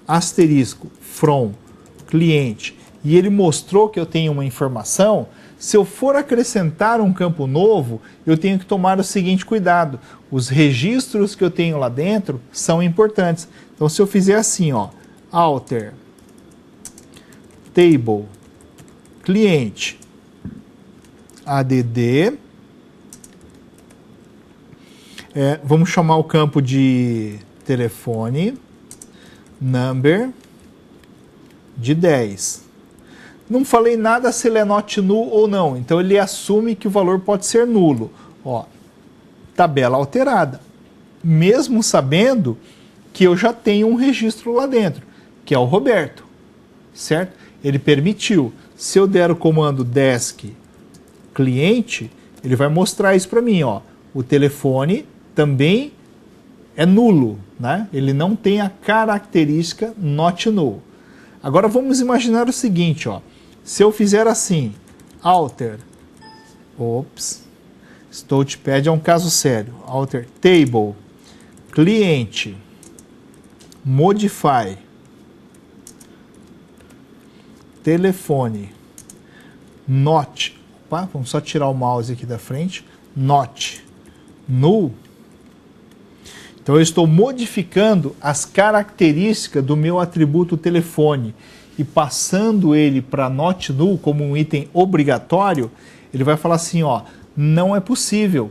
asterisco, from, cliente, e ele mostrou que eu tenho uma informação, se eu for acrescentar um campo novo, eu tenho que tomar o seguinte cuidado. Os registros que eu tenho lá dentro são importantes. Então, se eu fizer assim, ó, alter, table, cliente, add, vamos chamar o campo de telefone, number, de 10. Não falei nada se ele é not null ou não, então ele assume que o valor pode ser nulo. Ó, tabela alterada, mesmo sabendo que eu já tenho um registro lá dentro, que é o Roberto, certo? Ele permitiu. Se eu der o comando desk cliente, ele vai mostrar isso para mim, ó. O telefone também é nulo, né? Ele não tem a característica not null. Agora vamos imaginar o seguinte, ó. Se eu fizer assim, alter, Touchpad é um caso sério, alter table, cliente, modify, telefone, not, vamos só tirar o mouse aqui da frente, not, null. Então eu estou modificando as características do meu atributo telefone e passando ele para not null como um item obrigatório, ele vai falar assim, ó, não é possível.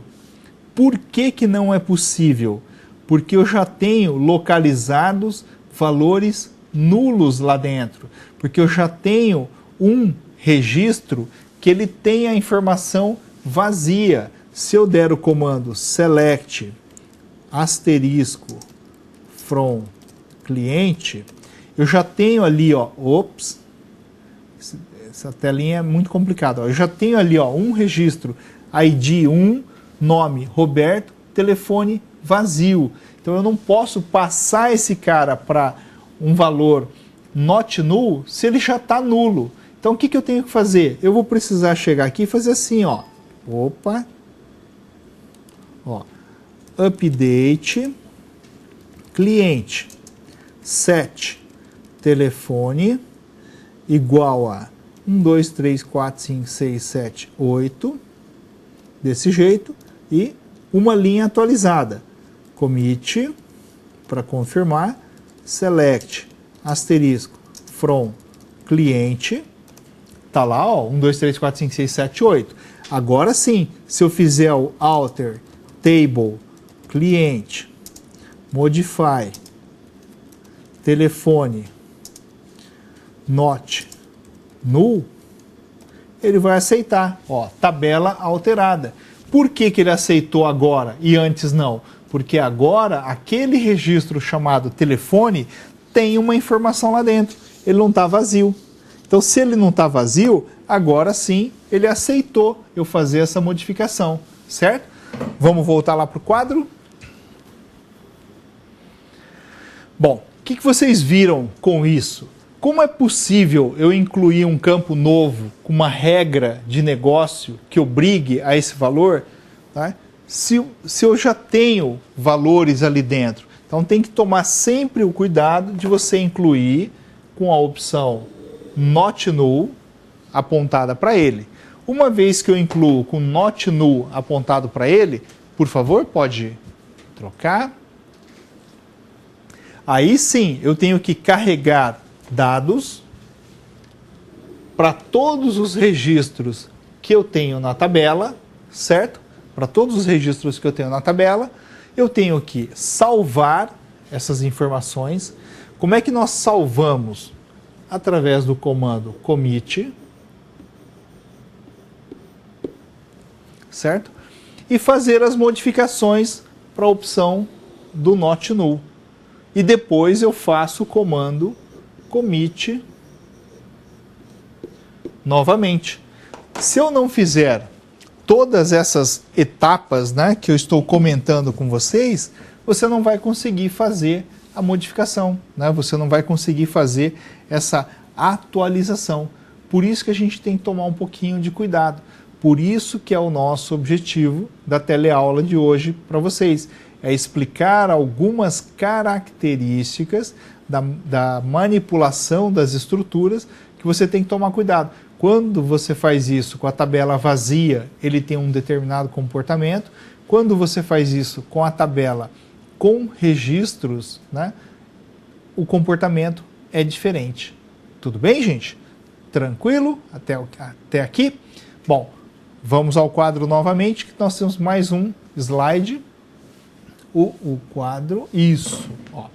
Por que que não é possível? Porque eu já tenho localizados valores nulos lá dentro. Porque eu já tenho um registro que ele tem a informação vazia. Se eu der o comando select asterisco from cliente, eu já tenho ali, ó, ops, essa telinha é muito complicada, ó, eu já tenho ali, ó, um registro ID 1, nome Roberto, telefone vazio. Então eu não posso passar esse cara para um valor not null se ele já está nulo. Então o que, que eu tenho que fazer? Eu vou precisar chegar aqui e fazer assim, ó. Opa. Ó. Update. Cliente. Set. Telefone. Igual a 1, 2, 3, 4, 5, 6, 7, 8. Desse jeito. E uma linha atualizada. Commit. Para confirmar. Select. Asterisco. From. Cliente. Tá lá, ó, 1, 2, 3, 4, 5, 6, 7, 8. Agora sim, se eu fizer o alter, table, cliente, modify, telefone, not, null, ele vai aceitar, ó, tabela alterada. Por que que ele aceitou agora e antes não? Porque agora aquele registro chamado telefone tem uma informação lá dentro, ele não está vazio. Então, se ele não está vazio, agora sim ele aceitou eu fazer essa modificação, certo? Vamos voltar lá para o quadro. Bom, o que vocês viram com isso? Como é possível eu incluir um campo novo com uma regra de negócio que obrigue a esse valor, tá? Se eu já tenho valores ali dentro? Então, tem que tomar sempre o cuidado de você incluir com a opção not null apontada para ele. Uma vez que eu incluo com not null apontado para ele, por favor, pode trocar. Aí sim, eu tenho que carregar dados para todos os registros que eu tenho na tabela, certo? Para todos os registros que eu tenho na tabela, eu tenho que salvar essas informações. Como é que nós salvamos? Através do comando commit, certo? E fazer as modificações para a opção do not null. E depois eu faço o comando commit novamente. Se eu não fizer todas essas etapas, né, que eu estou comentando com vocês, você não vai conseguir fazer a modificação, né? Você não vai conseguir fazer essa atualização. Por isso que a gente tem que tomar um pouquinho de cuidado. Por isso que é o nosso objetivo da teleaula de hoje para vocês. É explicar algumas características da manipulação das estruturas que você tem que tomar cuidado. Quando você faz isso com a tabela vazia, ele tem um determinado comportamento. Quando você faz isso com a tabela com registros, né, o comportamento é diferente. Tudo bem, gente? Tranquilo? Até aqui? Bom, vamos ao quadro novamente, que nós temos mais um slide. O quadro, isso. Ó.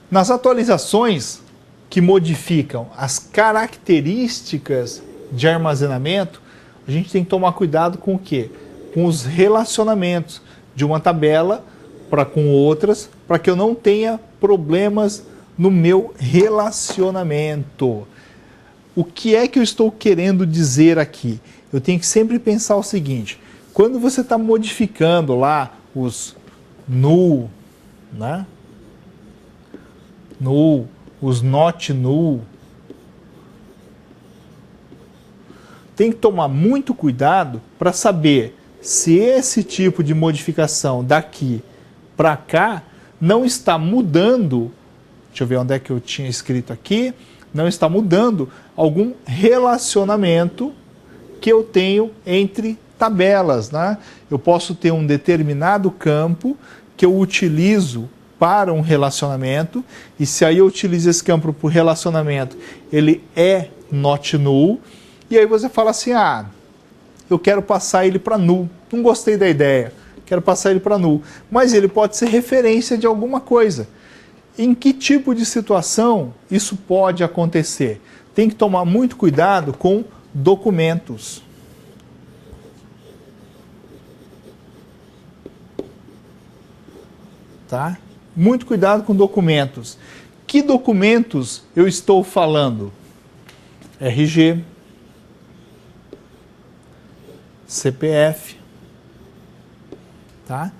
Nas atualizações que modificam as características de armazenamento, a gente tem que tomar cuidado com o quê? Com os relacionamentos de uma tabela para com outras, para que eu não tenha problemas no meu relacionamento. O que é que eu estou querendo dizer aqui? Eu tenho que sempre pensar o seguinte: quando você está modificando lá os null, né? Null, os not null, tem que tomar muito cuidado para saber se esse tipo de modificação daqui para cá não está mudando. Deixa eu ver onde é que eu tinha escrito aqui. Não está mudando algum relacionamento que eu tenho entre tabelas, né? Eu posso ter um determinado campo que eu utilizo para um relacionamento, e se aí eu utilizo esse campo para o relacionamento, ele é not null, e aí você fala assim, eu quero passar ele para null, não gostei da ideia, quero passar ele para null, mas ele pode ser referência de alguma coisa. Em que tipo de situação isso pode acontecer? Tem que tomar muito cuidado com documentos. Tá? Muito cuidado com documentos. Que documentos eu estou falando? RG, CPF, tá?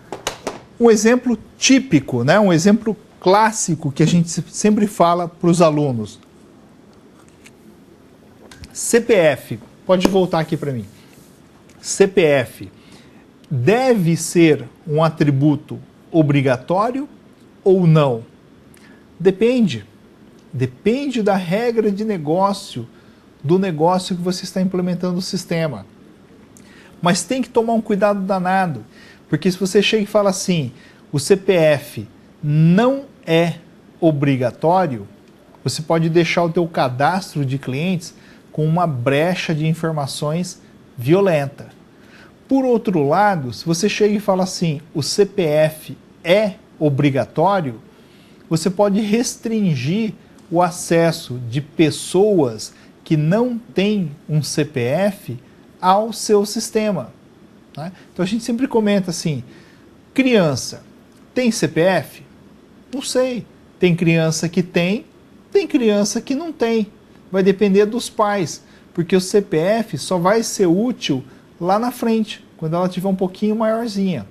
Um exemplo típico, né? Um exemplo clássico que a gente sempre fala para os alunos. CPF, pode voltar aqui para mim. CPF deve ser um atributo obrigatório ou não? Depende. Depende da regra de negócio, do negócio que você está implementando no sistema. Mas tem que tomar um cuidado danado, porque se você chega e fala assim, o CPF não é obrigatório, você pode deixar o teu cadastro de clientes com uma brecha de informações violenta. Por outro lado, se você chega e fala assim, o CPF é obrigatório, você pode restringir o acesso de pessoas que não têm um CPF ao seu sistema. Né? Então a gente sempre comenta assim, criança tem CPF? Não sei. Tem criança que tem criança que não tem. Vai depender dos pais, porque o CPF só vai ser útil lá na frente, quando ela tiver um pouquinho maiorzinha.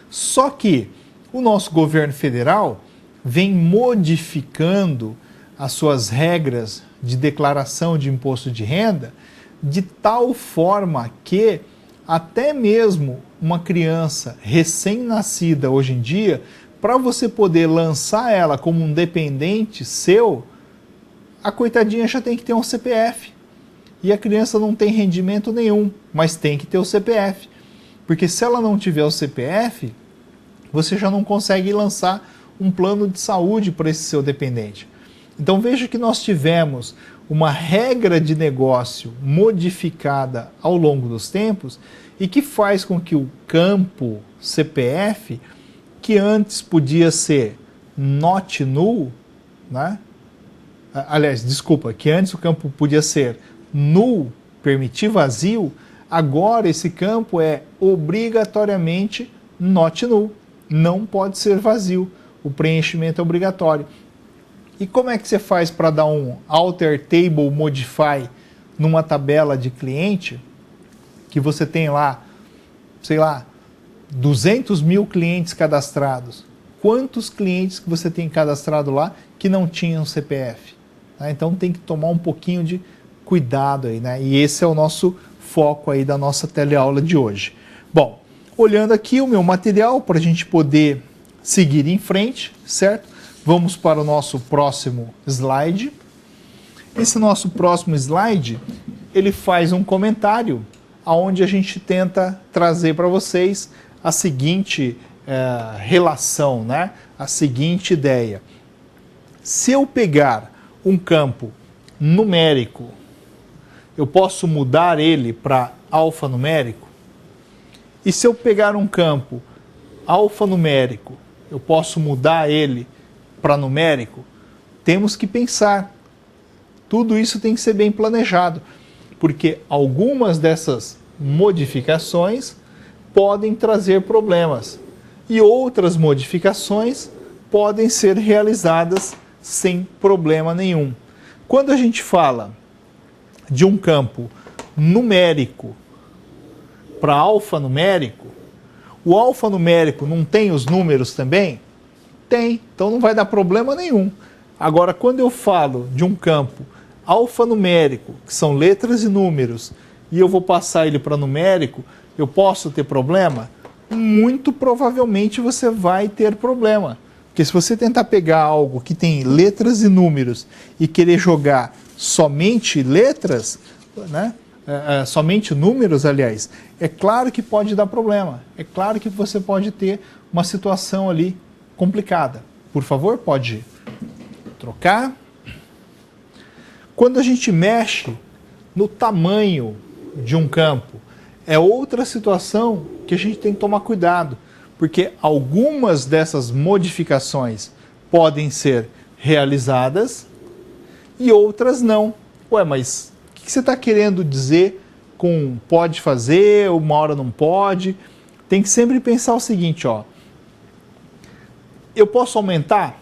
Só que o nosso governo federal vem modificando as suas regras de declaração de imposto de renda de tal forma que até mesmo uma criança recém-nascida hoje em dia, para você poder lançar ela como um dependente seu, a coitadinha já tem que ter um CPF. E a criança não tem rendimento nenhum, mas tem que ter o CPF. Porque se ela não tiver o CPF, você já não consegue lançar um plano de saúde para esse seu dependente. Então veja que nós tivemos uma regra de negócio modificada ao longo dos tempos e que faz com que o campo CPF, que antes podia ser not null, né? Aliás, desculpa, que antes o campo podia ser null, permitir vazio, agora esse campo é obrigatoriamente not null, não pode ser vazio, o preenchimento é obrigatório. E como é que você faz para dar um alter table modify numa tabela de cliente que você tem lá, sei lá, 200 mil clientes cadastrados? Quantos clientes que você tem cadastrado lá que não tinham CPF? Tá? Então tem que tomar um pouquinho de cuidado aí, né? E esse é o nosso foco aí da nossa teleaula de hoje. Bom, olhando aqui o meu material para a gente poder seguir em frente, certo? Vamos para o nosso próximo slide. Esse nosso próximo slide, ele faz um comentário onde a gente tenta trazer para vocês a seguinte relação, né? A seguinte ideia. Se eu pegar um campo numérico, eu posso mudar ele para alfanumérico? E se eu pegar um campo alfanumérico, eu posso mudar ele para numérico? Temos que pensar. Tudo isso tem que ser bem planejado, porque algumas dessas modificações podem trazer problemas e outras modificações podem ser realizadas sem problema nenhum. Quando a gente fala de um campo numérico para alfanumérico, o alfanumérico não tem os números também? Tem, então não vai dar problema nenhum. Agora, quando eu falo de um campo alfanumérico, que são letras e números, e eu vou passar ele para numérico, eu posso ter problema? Muito provavelmente você vai ter problema. Porque se você tentar pegar algo que tem letras e números e querer jogar somente letras, né? Somente números, aliás, é claro que pode dar problema. É claro que você pode ter uma situação ali complicada. Por favor, pode trocar. Quando a gente mexe no tamanho de um campo, é outra situação que a gente tem que tomar cuidado, porque algumas dessas modificações podem ser realizadas e outras não. Ué, mas o que você está querendo dizer com pode fazer, uma hora não pode? Tem que sempre pensar o seguinte, ó. Eu posso aumentar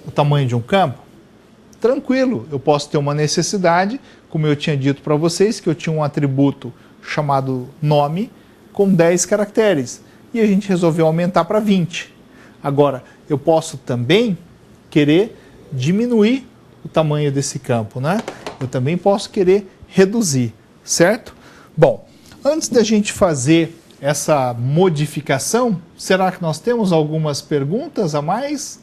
o tamanho de um campo? Tranquilo, eu posso ter uma necessidade, como eu tinha dito para vocês, que eu tinha um atributo chamado nome com 10 caracteres e a gente resolveu aumentar para 20. Agora, eu posso também querer diminuir o tamanho desse campo, né? Eu também posso querer reduzir, certo? Bom, antes da gente fazer essa modificação, será que nós temos algumas perguntas a mais?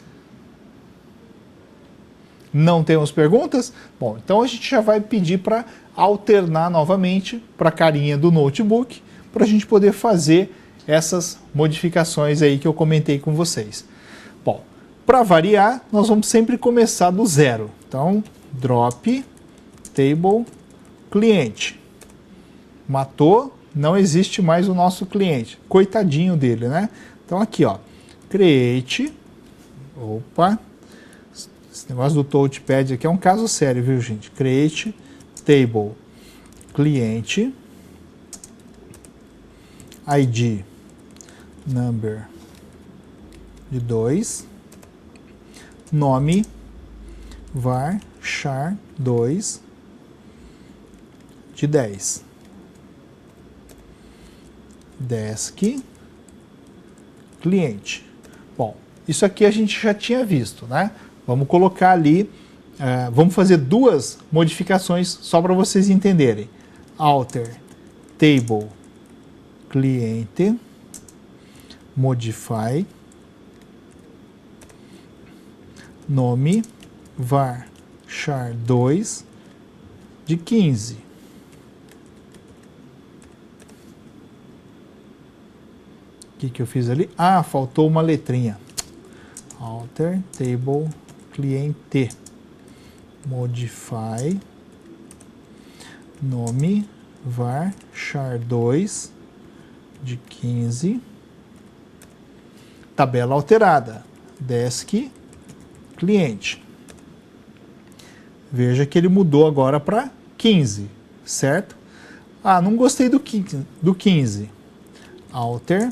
Não temos perguntas? Bom, então a gente já vai pedir para alternar novamente para a carinha do notebook, para a gente poder fazer essas modificações aí que eu comentei com vocês. Bom, para variar, nós vamos sempre começar do zero. Então, drop table cliente. Matou, não existe mais o nosso cliente. Coitadinho dele, né? Então aqui, ó, create. Opa. Esse negócio do touchpad aqui é um caso sério, viu, gente? Create table cliente. ID number de 2. Nome var char 2 de 10. Desk cliente. Bom, isso aqui a gente já tinha visto, né? Vamos colocar ali, vamos fazer duas modificações só para vocês entenderem. Alter table cliente modify nome var char 2 de 15. O que eu fiz ali? Ah, faltou uma letrinha. Alter table cliente modify nome var char 2 de 15. Tabela alterada. Desk cliente. Veja que ele mudou agora para 15, certo? Ah, não gostei do 15. Alter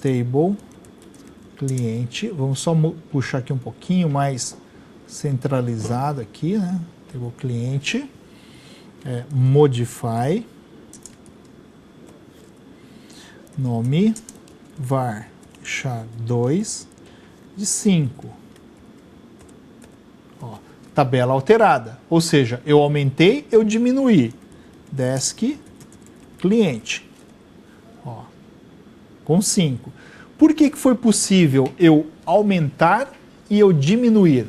table cliente. Vamos só puxar aqui um pouquinho mais centralizado aqui, né? Table cliente. Modify nome var char 2 de 5. Ó, tabela alterada, ou seja, eu aumentei, eu diminuí. Desk cliente, ó, com 5. Por que foi possível eu aumentar e eu diminuir?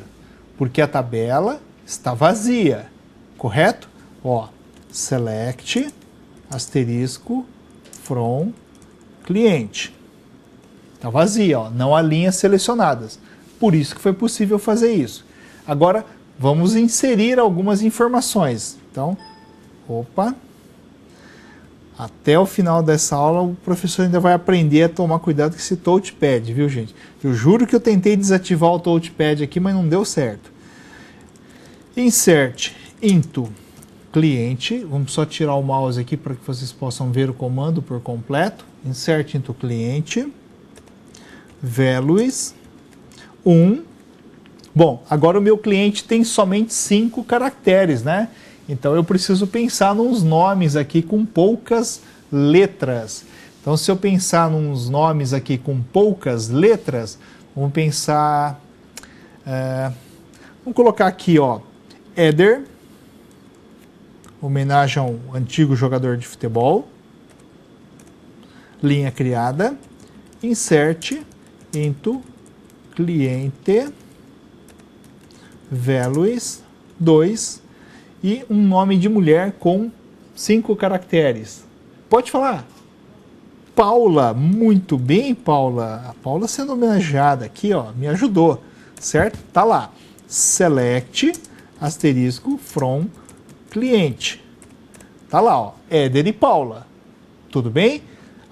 Porque a tabela está vazia, correto? Ó, select asterisco from cliente. Está vazia, ó, não há linhas selecionadas. Por isso que foi possível fazer isso. Agora, vamos inserir algumas informações. Então, opa. Até o final dessa aula, o professor ainda vai aprender a tomar cuidado com esse touchpad, viu, gente? Eu juro que eu tentei desativar o touchpad aqui, mas não deu certo. Insert into cliente. Vamos só tirar o mouse aqui para que vocês possam ver o comando por completo. Insert into cliente. Values 1. Bom, agora o meu cliente tem somente 5 caracteres, né? Então eu preciso pensar nos nomes aqui com poucas letras. Então se eu pensar nos nomes aqui com poucas letras, vamos pensar... vamos colocar aqui, ó, Éder, homenagem ao antigo jogador de futebol. Linha criada. Insert into cliente values 2 e um nome de mulher com 5 caracteres. Pode falar. Paula, muito bem, Paula. A Paula sendo homenageada aqui, ó, me ajudou, certo? Tá lá. Select asterisco from cliente. Tá lá, ó, Éder e Paula. Tudo bem?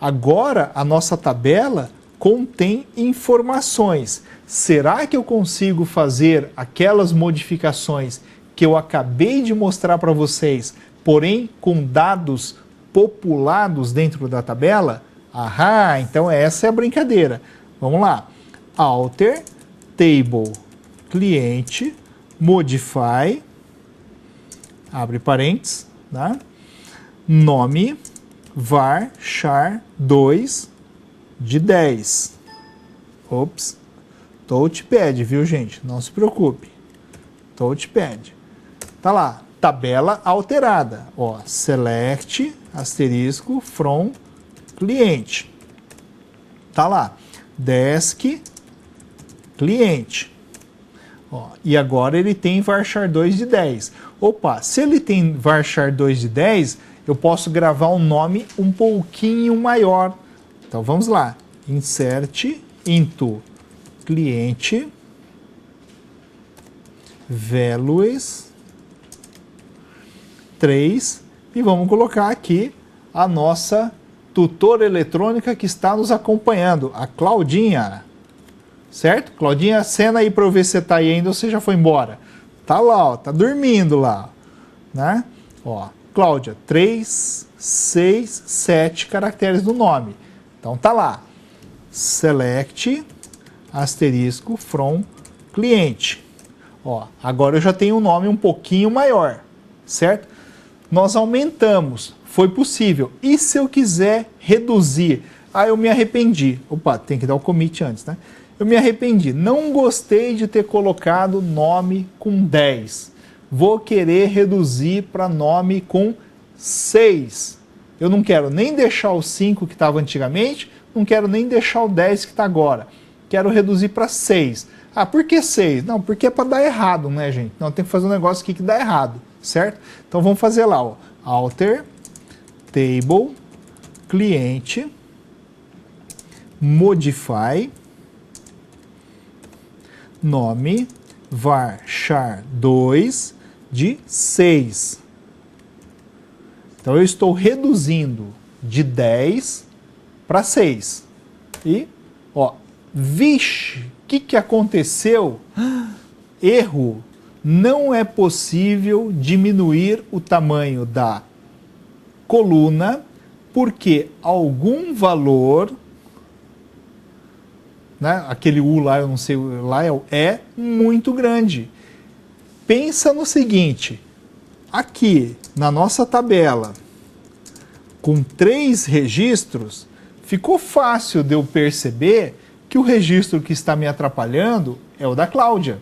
Agora a nossa tabela contém informações. Será que eu consigo fazer aquelas modificações que eu acabei de mostrar para vocês, porém com dados populados dentro da tabela? Aham, então essa é a brincadeira. Vamos lá. Alter table cliente, modify, abre parênteses, né? Nome, var, char 2 de 10. Ops, touchpad, viu, gente? Não se preocupe. Touchpad. Tá lá, tabela alterada. Ó, select, asterisco, from, cliente. Tá lá, desk, cliente. Ó, e agora ele tem varchar 2 de 10. Opa, se ele tem varchar 2 de 10, eu posso gravar um nome um pouquinho maior. Então vamos lá. Insert into cliente values 3 e vamos colocar aqui a nossa tutora eletrônica que está nos acompanhando, a Claudinha. Certo? Claudinha, acena aí para eu ver se você está aí ainda ou você já foi embora. Tá lá, ó, tá dormindo lá, né? Ó, Cláudia, 3, 6, 7 caracteres do nome. Então tá lá. Select, asterisco, from, cliente. Ó, agora eu já tenho um nome um pouquinho maior, certo? Nós aumentamos, foi possível. E se eu quiser reduzir? Ah, eu me arrependi. Opa, tem que dar o commit antes, né? Eu me arrependi. Não gostei de ter colocado nome com 10. Vou querer reduzir para nome com 6. Eu não quero nem deixar o 5 que estava antigamente, não quero nem deixar o 10 que está agora. Quero reduzir para 6. Ah, por que 6? Não, porque é para dar errado, né, gente? Não, tem que fazer um negócio aqui que dá errado, certo? Então vamos fazer lá, ó. Alter, table, cliente, modify, nome, var char 2 de 6. Então eu estou reduzindo de 10 para 6. E, ó, vixe, o que aconteceu? Erro. Não é possível diminuir o tamanho da coluna porque algum valor, né, aquele U lá, eu não sei, lá é muito grande. Pensa no seguinte, aqui na nossa tabela, com 3 registros, ficou fácil de eu perceber que o registro que está me atrapalhando é o da Cláudia,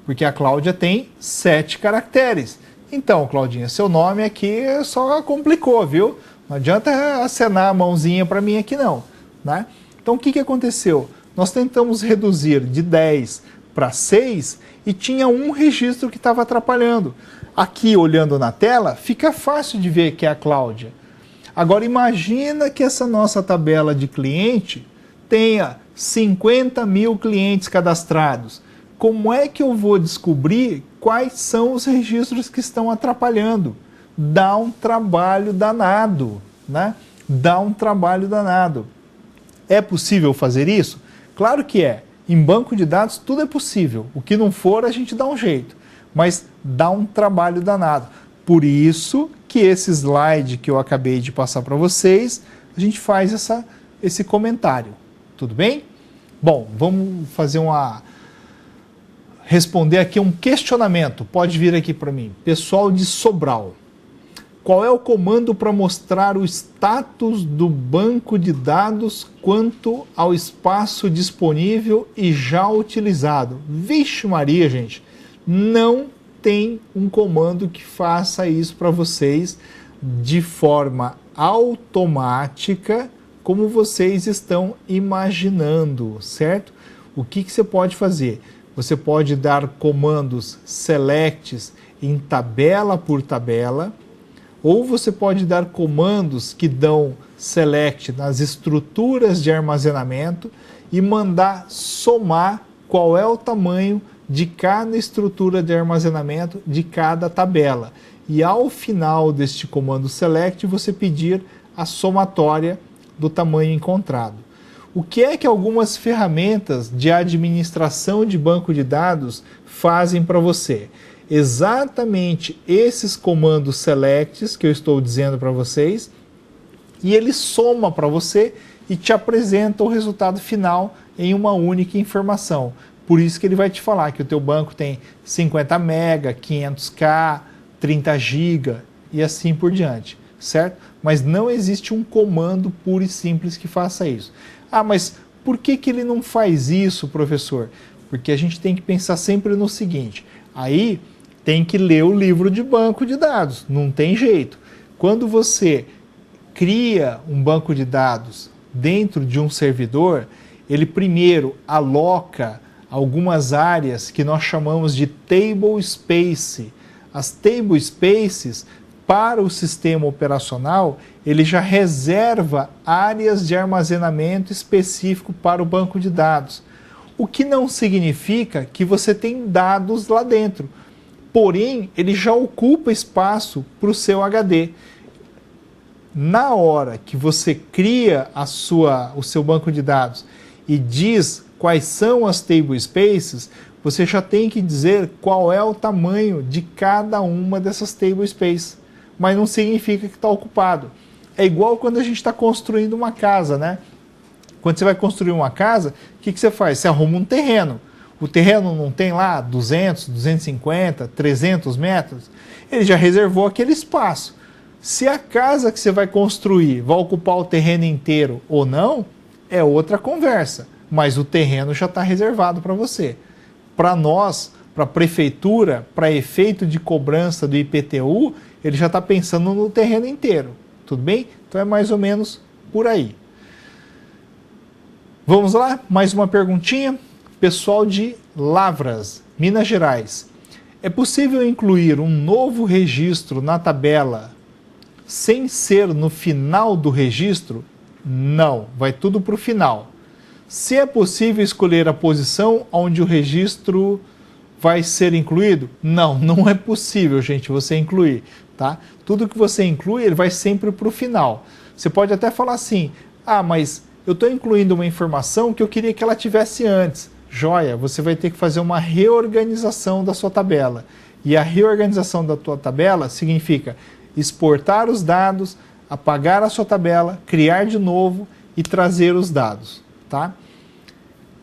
porque a Cláudia tem 7 caracteres. Então, Claudinha, seu nome aqui só complicou, viu? Não adianta acenar a mãozinha para mim aqui não, né? Então, o que aconteceu? Nós tentamos reduzir de 10 para 6 e tinha um registro que estava atrapalhando. Aqui, olhando na tela, fica fácil de ver que é a Cláudia. Agora, imagina que essa nossa tabela de cliente tenha 50 mil clientes cadastrados. Como é que eu vou descobrir quais são os registros que estão atrapalhando? Dá um trabalho danado, né? Dá um trabalho danado. É possível fazer isso? Claro que é. Em banco de dados tudo é possível. O que não for, a gente dá um jeito. Mas dá um trabalho danado. Por isso que esse slide que eu acabei de passar para vocês, a gente faz esse comentário. Tudo bem? Bom, vamos fazer responder aqui um questionamento. Pode vir aqui para mim. Pessoal de Sobral. Qual é o comando para mostrar o status do banco de dados quanto ao espaço disponível e já utilizado? Vixe Maria, gente, não tem um comando que faça isso para vocês de forma automática, como vocês estão imaginando, certo? O que você pode fazer? Você pode dar comandos selects em tabela por tabela, ou você pode dar comandos que dão select nas estruturas de armazenamento e mandar somar qual é o tamanho de cada estrutura de armazenamento de cada tabela. E ao final deste comando select, você pedir a somatória do tamanho encontrado. O que é que algumas ferramentas de administração de banco de dados fazem para você? Exatamente esses comandos selects que eu estou dizendo para vocês, e ele soma para você e te apresenta o resultado final em uma única informação. Por isso que ele vai te falar que o teu banco tem 50 mega, 500K, 30 GB e assim por diante, certo? Mas não existe um comando puro e simples que faça isso. Ah, mas por que ele não faz isso, professor? Porque a gente tem que pensar sempre no seguinte, aí tem que ler o livro de banco de dados, não tem jeito. Quando você cria um banco de dados dentro de um servidor, ele primeiro aloca algumas áreas que nós chamamos de table space. As table spaces, para o sistema operacional, ele já reserva áreas de armazenamento específico para o banco de dados. O que não significa que você tem dados lá dentro. Porém, ele já ocupa espaço para o seu HD. Na hora que você cria o seu banco de dados e diz quais são as table spaces, você já tem que dizer qual é o tamanho de cada uma dessas table spaces. Mas não significa que está ocupado. É igual quando a gente está construindo uma casa, né? Quando você vai construir uma casa, o que você faz? Você arruma um terreno. O terreno não tem lá 200, 250, 300 metros? Ele já reservou aquele espaço. Se a casa que você vai construir vai ocupar o terreno inteiro ou não, é outra conversa. Mas o terreno já está reservado para você. Para nós, para a prefeitura, para efeito de cobrança do IPTU, ele já está pensando no terreno inteiro. Tudo bem? Então é mais ou menos por aí. Vamos lá? Mais uma perguntinha. Pessoal de Lavras, Minas Gerais. É possível incluir um novo registro na tabela sem ser no final do registro? Não, vai tudo para o final. Se é possível escolher a posição onde o registro vai ser incluído? Não, não é possível, gente, você incluir, tá? Tudo que você inclui, ele vai sempre para o final. Você pode até falar assim, ah, mas eu estou incluindo uma informação que eu queria que ela tivesse antes. Joia, você vai ter que fazer uma reorganização da sua tabela. E a reorganização da tua tabela significa exportar os dados, apagar a sua tabela, criar de novo e trazer os dados, tá?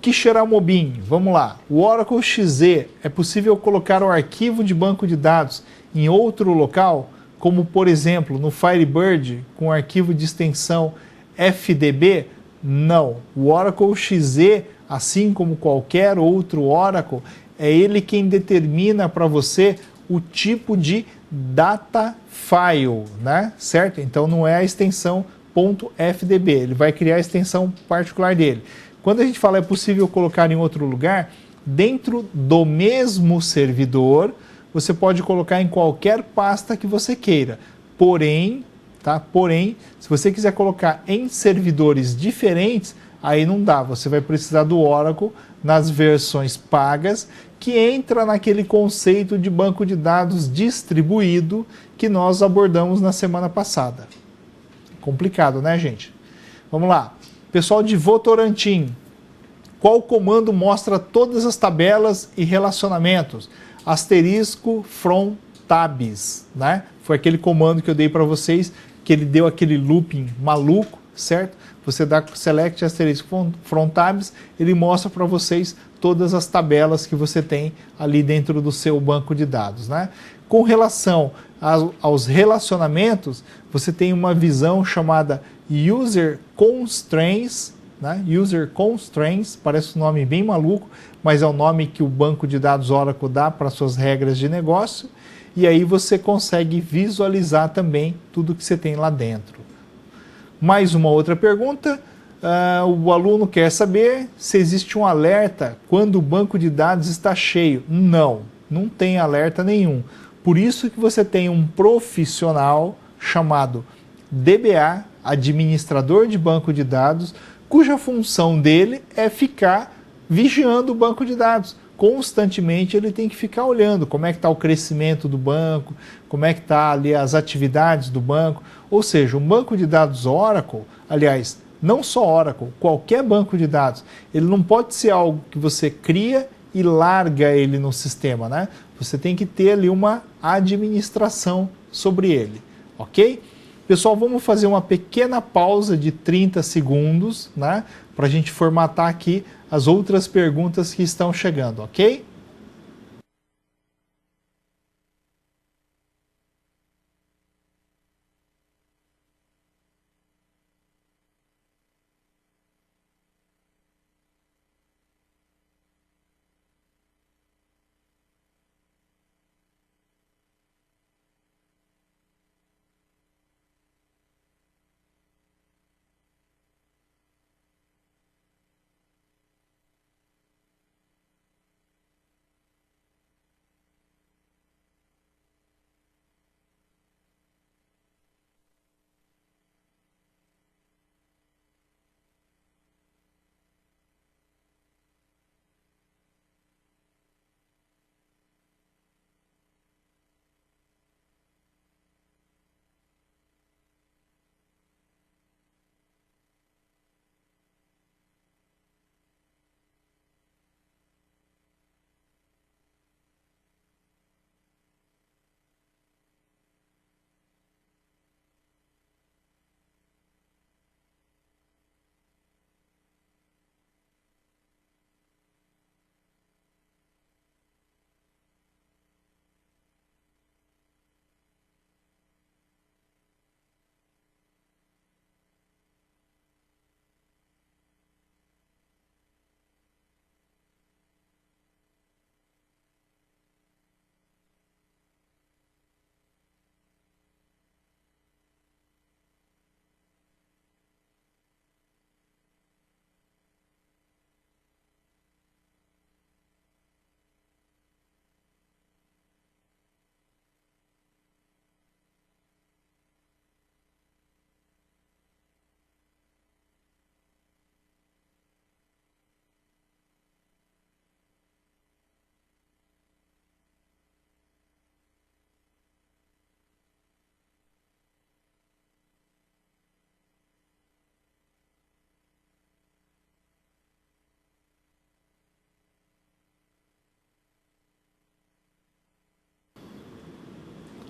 Quixeramobim, vamos lá. O Oracle XZ, é possível colocar o arquivo de banco de dados em outro local, como por exemplo no Firebird com o arquivo de extensão FDB? Não. O Oracle XZ, assim como qualquer outro Oracle, é ele quem determina para você o tipo de data file, né? Certo? Então não é a extensão .fdb, ele vai criar a extensão particular dele. Quando a gente fala é possível colocar em outro lugar, dentro do mesmo servidor, você pode colocar em qualquer pasta que você queira. Porém, tá? Porém, se você quiser colocar em servidores diferentes, aí não dá. Você vai precisar do Oracle nas versões pagas, que entra naquele conceito de banco de dados distribuído que nós abordamos na semana passada. Complicado, né, gente? Vamos lá. Pessoal de Votorantim, qual comando mostra todas as tabelas e relacionamentos? Asterisco from tabs, né? Foi aquele comando que eu dei para vocês, que ele deu aquele looping maluco, certo? Você dá select asterisco from tabs, ele mostra para vocês todas as tabelas que você tem ali dentro do seu banco de dados, né? Com relação aos relacionamentos, você tem uma visão chamada User Constraints, né? User Constraints, parece um nome bem maluco, mas é o nome que o banco de dados Oracle dá para suas regras de negócio, e aí você consegue visualizar também tudo que você tem lá dentro. Mais uma outra pergunta, o aluno quer saber se existe um alerta quando o banco de dados está cheio. Não, não tem alerta nenhum. Por isso que você tem um profissional chamado DBA, administrador de banco de dados, cuja função dele é ficar vigiando o banco de dados. Constantemente ele tem que ficar olhando como é que está o crescimento do banco, como é que está ali as atividades do banco. Ou seja, um banco de dados Oracle, aliás, não só Oracle, qualquer banco de dados, ele não pode ser algo que você cria e larga ele no sistema, né? Você tem que ter ali uma administração sobre ele, ok? Pessoal, vamos fazer uma pequena pausa de 30 segundos, né? Para a gente formatar aqui as outras perguntas que estão chegando, ok?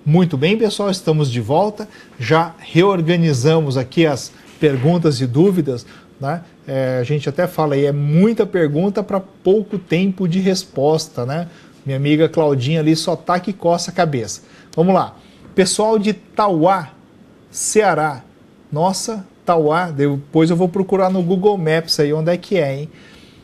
Muito bem, pessoal, estamos de volta. Já reorganizamos aqui as perguntas e dúvidas, né? A gente até fala aí, é muita pergunta para pouco tempo de resposta, né? Minha amiga Claudinha ali só tá que coça a cabeça. Vamos lá. Pessoal de Tauá, Ceará. Nossa, Tauá, depois eu vou procurar no Google Maps aí onde é que é, hein?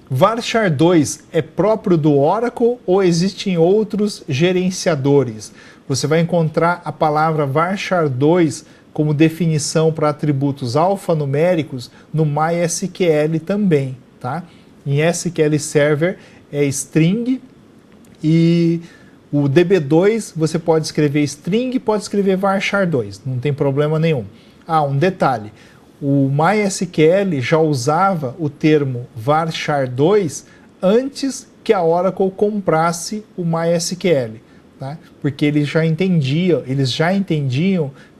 Varchar 2 é próprio do Oracle ou existem outros gerenciadores? Você vai encontrar a palavra Varchar 2 como definição para atributos alfanuméricos no MySQL também, tá? Em SQL Server é string e o DB2 você pode escrever string, pode escrever Varchar 2, não tem problema nenhum. Ah, um detalhe. O MySQL já usava o termo Varchar 2 antes que a Oracle comprasse o MySQL, tá? Porque eles já entendiam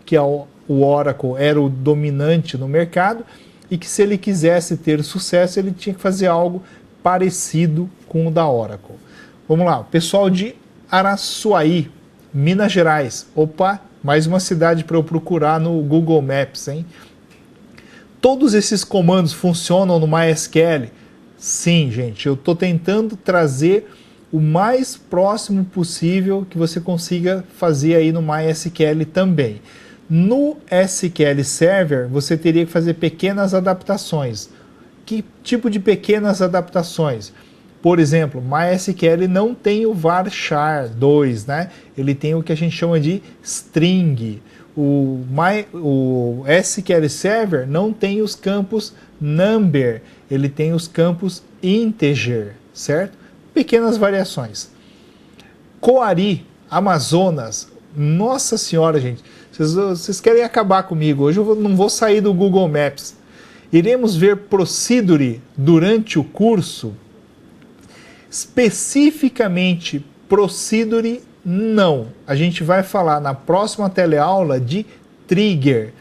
que o Oracle era o dominante no mercado e que se ele quisesse ter sucesso, ele tinha que fazer algo parecido com o da Oracle. Vamos lá, pessoal de Araçuaí, Minas Gerais. Opa, mais uma cidade para eu procurar no Google Maps, hein? Todos esses comandos funcionam no MySQL? Sim, gente, eu estou tentando trazer o mais próximo possível que você consiga fazer aí no MySQL também. No SQL Server, você teria que fazer pequenas adaptações. Que tipo de pequenas adaptações? Por exemplo, MySQL não tem o Varchar 2, né? Ele tem o que a gente chama de string. O SQL Server não tem os campos number, ele tem os campos integer, certo? Pequenas variações. Coari, Amazonas, nossa senhora, gente, vocês querem acabar comigo, hoje eu não vou sair do Google Maps. Iremos ver Procedure durante o curso? Especificamente Procedure, não. A gente vai falar na próxima teleaula de trigger.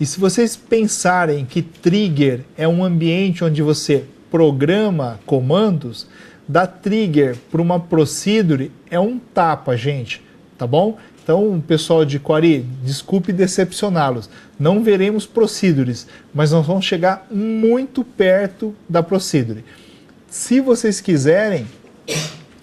E se vocês pensarem que trigger é um ambiente onde você programa comandos, dar trigger para uma procedure é um tapa, gente, tá bom? Então, pessoal de Quari, desculpe decepcioná-los, não veremos procedures, mas nós vamos chegar muito perto da procedure. Se vocês quiserem,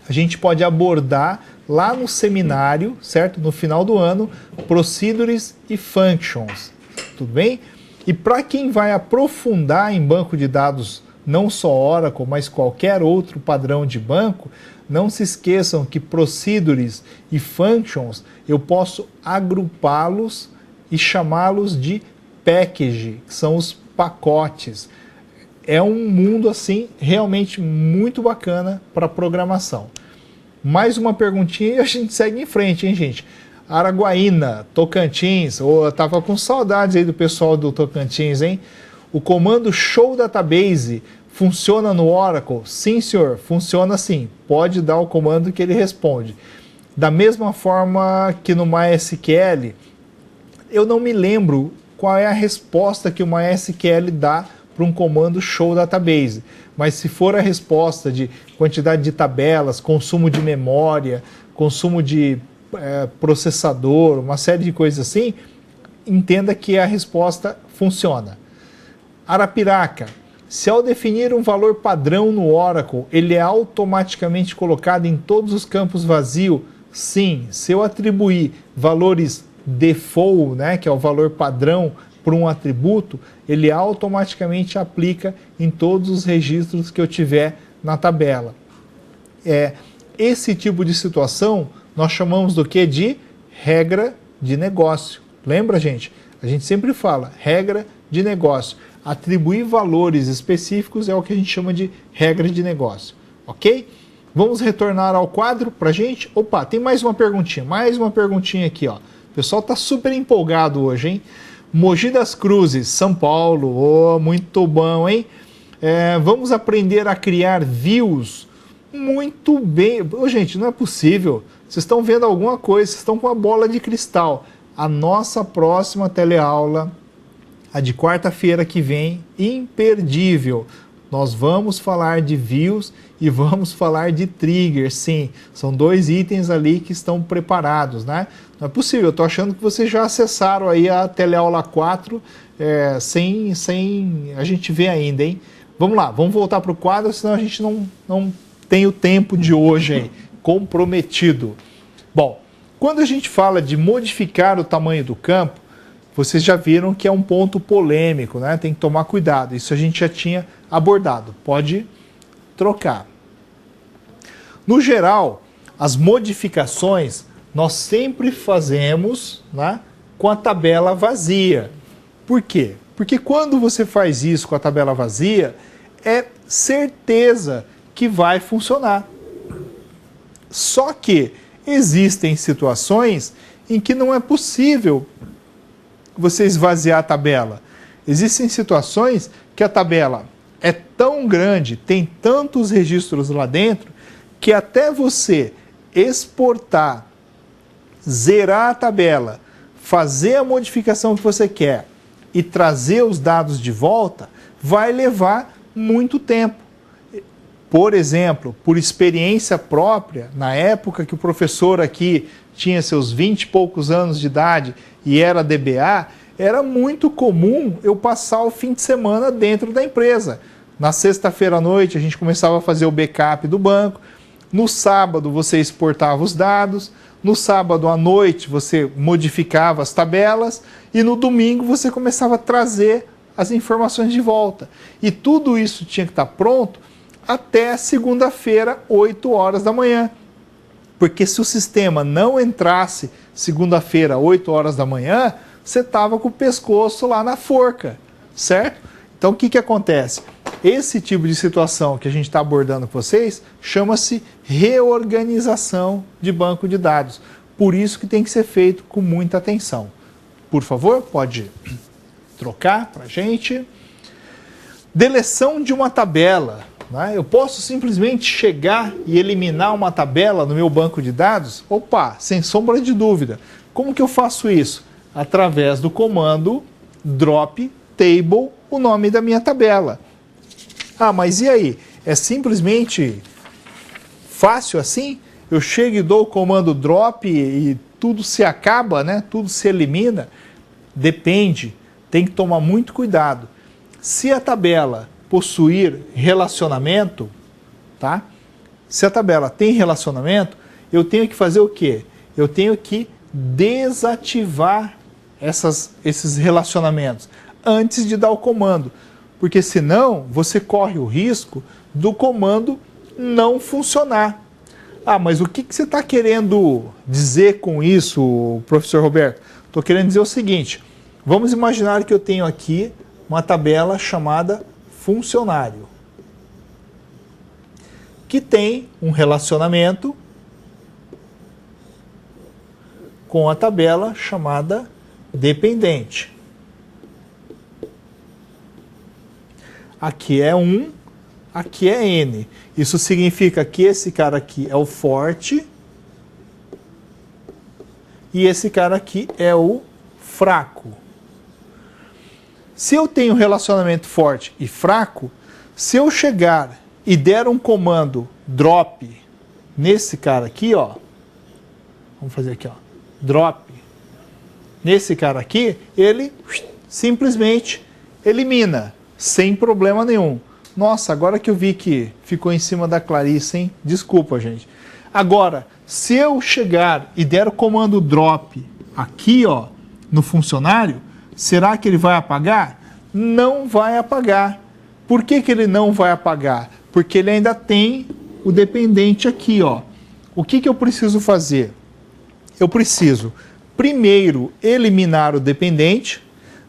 a gente pode abordar lá no seminário, certo? No final do ano, procedures e functions, tudo bem? E para quem vai aprofundar em banco de dados, não só Oracle, mas qualquer outro padrão de banco, não se esqueçam que procedures e functions eu posso agrupá-los e chamá-los de package, que são os pacotes. É um mundo assim realmente muito bacana para programação. Mais uma perguntinha e a gente segue em frente, hein, gente? Araguaína, Tocantins, eu tava com saudades aí do pessoal do Tocantins, hein? O comando show database funciona no Oracle? Sim, senhor, funciona sim. Pode dar o comando que ele responde. Da mesma forma que no MySQL, eu não me lembro qual é a resposta que o MySQL dá para um comando show database. Mas se for a resposta de quantidade de tabelas, consumo de memória, consumo de processador, uma série de coisas assim, entenda que a resposta funciona. Arapiraca, se ao definir um valor padrão no Oracle, ele é automaticamente colocado em todos os campos vazios? Sim, se eu atribuir valores default, né, que é o valor padrão, para um atributo, ele automaticamente aplica em todos os registros que eu tiver na tabela. Esse tipo de situação nós chamamos do que? De regra de negócio. Lembra, gente? A gente sempre fala regra de negócio. Atribuir valores específicos é o que a gente chama de regra de negócio. Ok? Vamos retornar ao quadro para gente. Opa, tem mais uma perguntinha aqui, ó. O pessoal está super empolgado hoje, hein? Mogi das Cruzes, São Paulo, muito bom, hein? Vamos aprender a criar views. Muito bem. Gente, não é possível. Vocês estão vendo alguma coisa, vocês estão com a bola de cristal. A nossa próxima teleaula, a de quarta-feira que vem, imperdível. Nós vamos falar de views e vamos falar de triggers, sim. São dois itens ali que estão preparados, né? Não é possível, eu estou achando que vocês já acessaram aí a teleaula 4 sem a gente ver ainda, hein? Vamos lá, vamos voltar para o quadro, senão a gente não tem o tempo de hoje aí, comprometido. Bom, quando a gente fala de modificar o tamanho do campo, vocês já viram que é um ponto polêmico, né? Tem que tomar cuidado. Isso a gente já tinha abordado. Pode trocar. No geral, as modificações nós sempre fazemos, né, com a tabela vazia. Por quê? Porque quando você faz isso com a tabela vazia, é certeza que vai funcionar. Só que existem situações em que não é possível você esvaziar a tabela. Existem situações que a tabela é tão grande, tem tantos registros lá dentro, que até você exportar, zerar a tabela, fazer a modificação que você quer e trazer os dados de volta, vai levar muito tempo. Por exemplo, por experiência própria, na época que o professor aqui tinha seus 20 e poucos anos de idade e era DBA, era muito comum eu passar o fim de semana dentro da empresa. Na sexta-feira à noite a gente começava a fazer o backup do banco, no sábado você exportava os dados, no sábado à noite você modificava as tabelas e no domingo você começava a trazer as informações de volta. E tudo isso tinha que estar pronto até segunda-feira, 8 horas da manhã. Porque se o sistema não entrasse segunda-feira, 8 horas da manhã, você estava com o pescoço lá na forca, certo? Então o que acontece? Esse tipo de situação que a gente está abordando com vocês chama-se reorganização de banco de dados. Por isso que tem que ser feito com muita atenção. Por favor, pode trocar para a gente. Deleção de uma tabela. Né? Eu posso simplesmente chegar e eliminar uma tabela no meu banco de dados? Opa, sem sombra de dúvida. Como que eu faço isso? Através do comando drop table, o nome da minha tabela. Ah, mas e aí? É simplesmente fácil assim? Eu chego e dou o comando drop e tudo se acaba, né? Tudo se elimina? Depende, tem que tomar muito cuidado. Se a tabela possuir relacionamento, tá? Se a tabela tem relacionamento, eu tenho que fazer o quê? Eu tenho que desativar esses relacionamentos antes de dar o comando, porque senão você corre o risco do comando não funcionar. Ah, mas o que você está querendo dizer com isso, professor Roberto? Estou querendo dizer o seguinte, vamos imaginar que eu tenho aqui uma tabela chamada funcionário, que tem um relacionamento com a tabela chamada dependente. Aqui é 1, aqui é N. Isso significa que esse cara aqui é o forte e esse cara aqui é o fraco. Se eu tenho relacionamento forte e fraco, se eu chegar e der um comando drop nesse cara aqui, ó, vamos fazer aqui, ó, drop nesse cara aqui, ele simplesmente elimina, sem problema nenhum. Nossa, agora que eu vi que ficou em cima da Clarice, hein? Desculpa, gente. Agora, se eu chegar e der o comando drop aqui, ó, no funcionário, será que ele vai apagar? Não vai apagar. Por que ele não vai apagar? Porque ele ainda tem o dependente aqui, ó. O que eu preciso fazer? Eu preciso primeiro eliminar o dependente,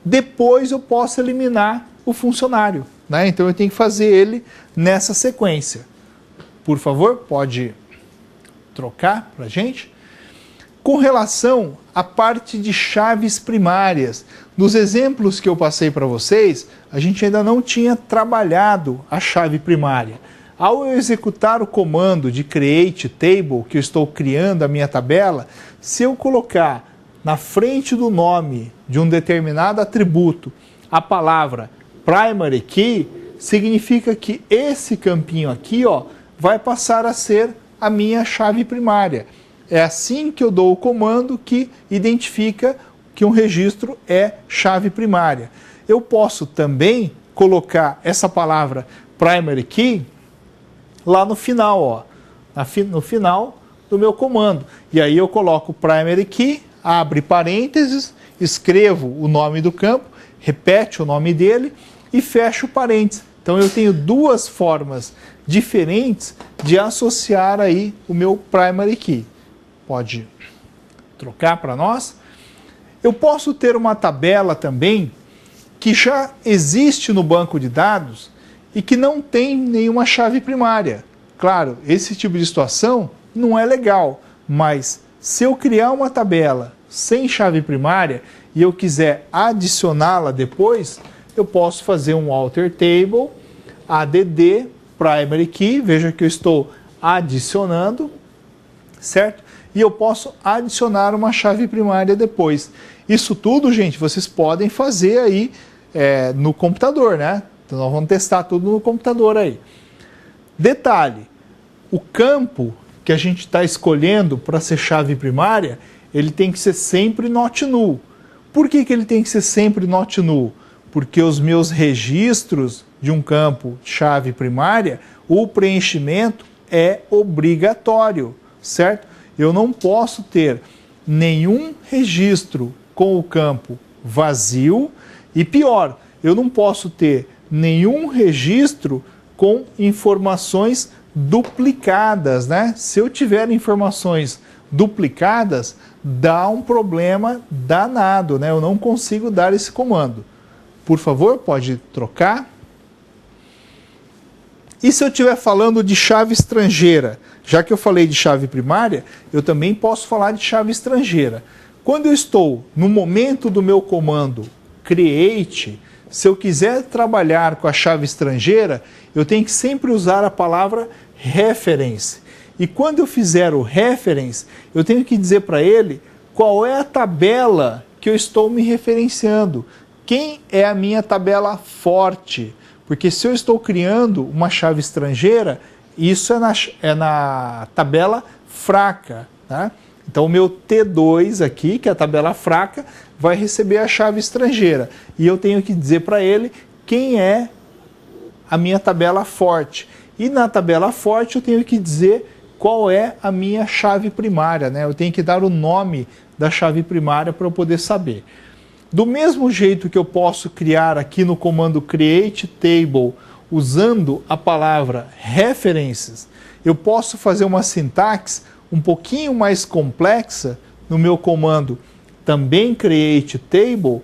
depois eu posso eliminar o funcionário, né? Então eu tenho que fazer ele nessa sequência. Por favor, pode trocar para a gente? Com relação à parte de chaves primárias, nos exemplos que eu passei para vocês, a gente ainda não tinha trabalhado a chave primária. Ao eu executar o comando de create table, que eu estou criando a minha tabela, se eu colocar na frente do nome de um determinado atributo a palavra primary key, significa que esse campinho aqui, ó, vai passar a ser a minha chave primária. É assim que eu dou o comando que identifica que um registro é chave primária. Eu posso também colocar essa palavra primary key lá no final, ó, no final do meu comando. E aí eu coloco primary key, abre parênteses, escrevo o nome do campo, repete o nome dele e fecho parênteses. Então eu tenho duas formas diferentes de associar aí o meu primary key. Pode trocar para nós. Eu posso ter uma tabela também que já existe no banco de dados e que não tem nenhuma chave primária. Claro, esse tipo de situação não é legal, mas se eu criar uma tabela sem chave primária e eu quiser adicioná-la depois, eu posso fazer um alter table, add primary key, veja que eu estou adicionando, certo? E eu posso adicionar uma chave primária depois. Isso tudo, gente, vocês podem fazer aí no computador, né? Então nós vamos testar tudo no computador aí. Detalhe, o campo que a gente está escolhendo para ser chave primária, ele tem que ser sempre not null. Por que ele tem que ser sempre not null? Porque os meus registros de um campo chave primária, o preenchimento é obrigatório, certo? Eu não posso ter nenhum registro com o campo vazio e pior, eu não posso ter nenhum registro com informações duplicadas, né? Se eu tiver informações duplicadas, dá um problema danado, né? Eu não consigo dar esse comando. Por favor, pode trocar. E se eu estiver falando de chave estrangeira? Já que eu falei de chave primária, eu também posso falar de chave estrangeira. Quando eu estou no momento do meu comando create, se eu quiser trabalhar com a chave estrangeira, eu tenho que sempre usar a palavra reference. E quando eu fizer o reference, eu tenho que dizer para ele qual é a tabela que eu estou me referenciando. Quem é a minha tabela forte? Porque se eu estou criando uma chave estrangeira, isso é na tabela fraca, tá? Então o meu T2 aqui, que é a tabela fraca, vai receber a chave estrangeira. E eu tenho que dizer para ele quem é a minha tabela forte. E na tabela forte eu tenho que dizer qual é a minha chave primária, né? Eu tenho que dar o nome da chave primária para eu poder saber. Do mesmo jeito que eu posso criar aqui no comando create table, usando a palavra references, eu posso fazer uma sintaxe um pouquinho mais complexa no meu comando também create table,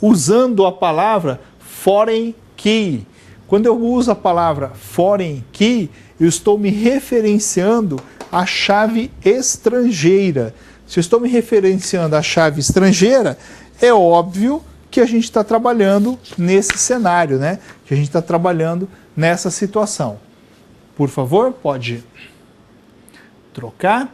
usando a palavra foreign key. Quando eu uso a palavra foreign key, eu estou me referenciando à chave estrangeira. Se eu estou me referenciando à chave estrangeira, é óbvio que a gente está trabalhando nesse cenário, né? Que a gente está trabalhando nessa situação. Por favor, pode trocar.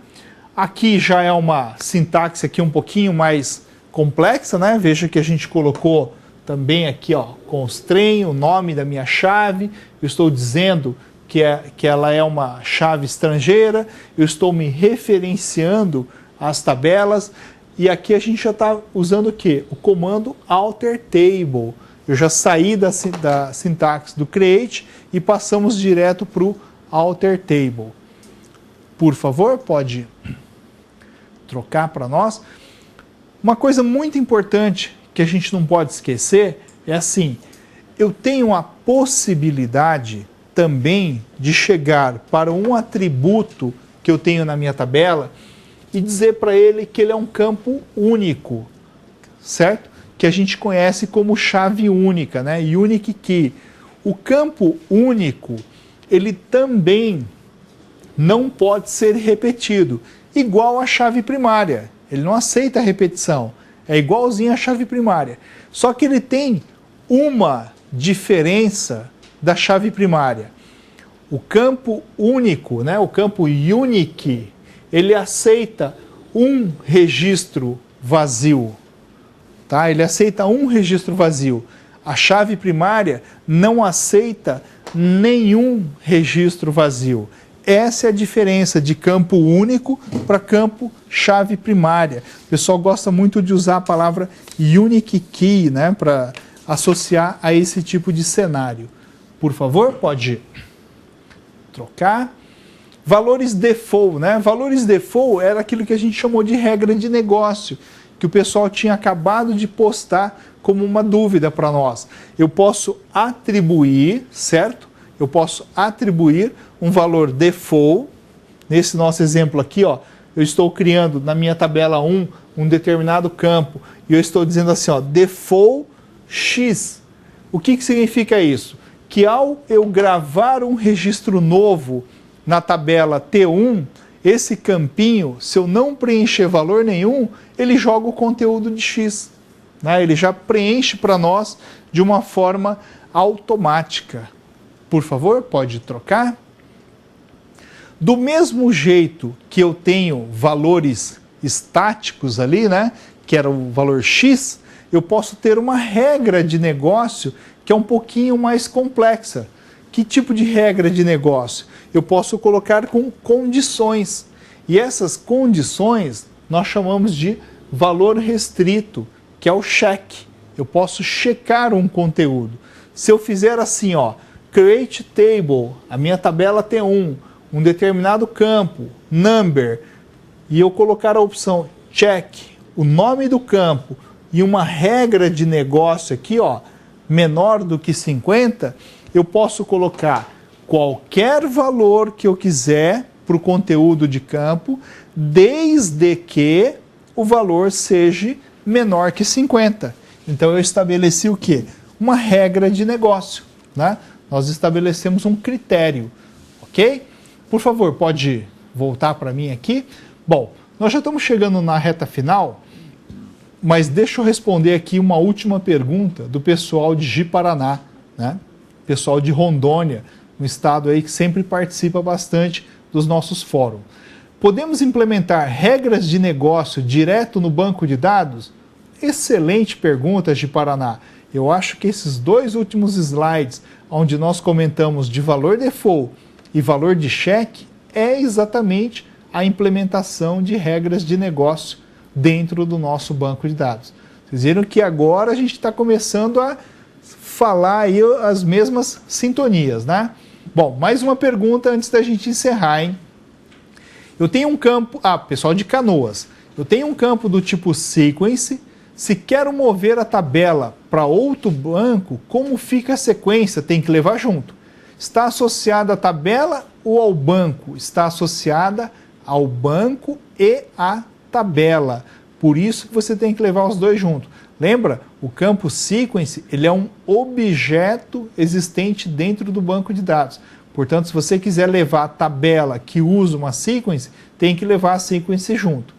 Aqui já é uma sintaxe aqui um pouquinho mais complexa, né? Veja que a gente colocou também aqui, ó, constrain, o nome da minha chave. Eu estou dizendo que ela é uma chave estrangeira. Eu estou me referenciando às tabelas. E aqui a gente já está usando o quê? O comando alter table. Eu já saí da sintaxe do create e passamos direto para o alter table. Por favor, pode trocar para nós. Uma coisa muito importante que a gente não pode esquecer é assim, eu tenho a possibilidade também de chegar para um atributo que eu tenho na minha tabela e dizer para ele que ele é um campo único, certo? Que a gente conhece como chave única, né? Unique key. O campo único, ele também não pode ser repetido, igual a chave primária. Ele não aceita repetição, é igualzinho à chave primária. Só que ele tem uma diferença da chave primária. O campo único, né? O campo unique, ele aceita um registro vazio, tá? Ele aceita um registro vazio. A chave primária não aceita nenhum registro vazio. Essa é a diferença de campo único para campo chave primária. O pessoal gosta muito de usar a palavra unique key, né, para associar a esse tipo de cenário. Por favor, pode trocar. Valores default, né? Valores default era aquilo que a gente chamou de regra de negócio, que o pessoal tinha acabado de postar como uma dúvida para nós. Eu posso atribuir, certo? Eu posso atribuir um valor default. Nesse nosso exemplo aqui, ó, eu estou criando na minha tabela 1 um determinado campo e eu estou dizendo assim, ó, default x. O que significa isso? Que ao eu gravar um registro novo na tabela T1, esse campinho, se eu não preencher valor nenhum, ele joga o conteúdo de x, né? Ele já preenche para nós de uma forma automática. Por favor, pode trocar. Do mesmo jeito que eu tenho valores estáticos ali, né, que era o valor x, eu posso ter uma regra de negócio que é um pouquinho mais complexa. Que tipo de regra de negócio? Eu posso colocar com condições. E essas condições nós chamamos de valor restrito, que é o check. Eu posso checar um conteúdo. Se eu fizer assim, ó, create table, a minha tabela T1, um determinado campo, number, e eu colocar a opção check, o nome do campo e uma regra de negócio aqui, ó, menor do que 50, eu posso colocar qualquer valor que eu quiser para o conteúdo de campo, desde que o valor seja menor que 50. Então eu estabeleci o quê? Uma regra de negócio, né? Nós estabelecemos um critério, ok? Por favor, pode voltar para mim aqui. Bom, nós já estamos chegando na reta final, mas deixa eu responder aqui uma última pergunta do pessoal de Ji-Paraná, né? Pessoal de Rondônia, um estado aí que sempre participa bastante dos nossos fóruns. Podemos implementar regras de negócio direto no banco de dados? Excelente pergunta, Ji-Paraná. Eu acho que esses dois últimos slides, onde nós comentamos de valor default e valor de cheque, é exatamente a implementação de regras de negócio dentro do nosso banco de dados. Vocês viram que agora a gente está começando a falar aí as mesmas sintonias, né? Bom, mais uma pergunta antes da gente encerrar, hein? Eu tenho um campo... pessoal de Canoas. Eu tenho um campo do tipo sequence. Se quero mover a tabela para outro banco, como fica a sequência? Tem que levar junto. Está associada à tabela ou ao banco? Está associada ao banco e à tabela. Por isso que você tem que levar os dois juntos. Lembra? O campo sequence, ele é um objeto existente dentro do banco de dados. Portanto, se você quiser levar a tabela que usa uma sequence, tem que levar a sequence junto.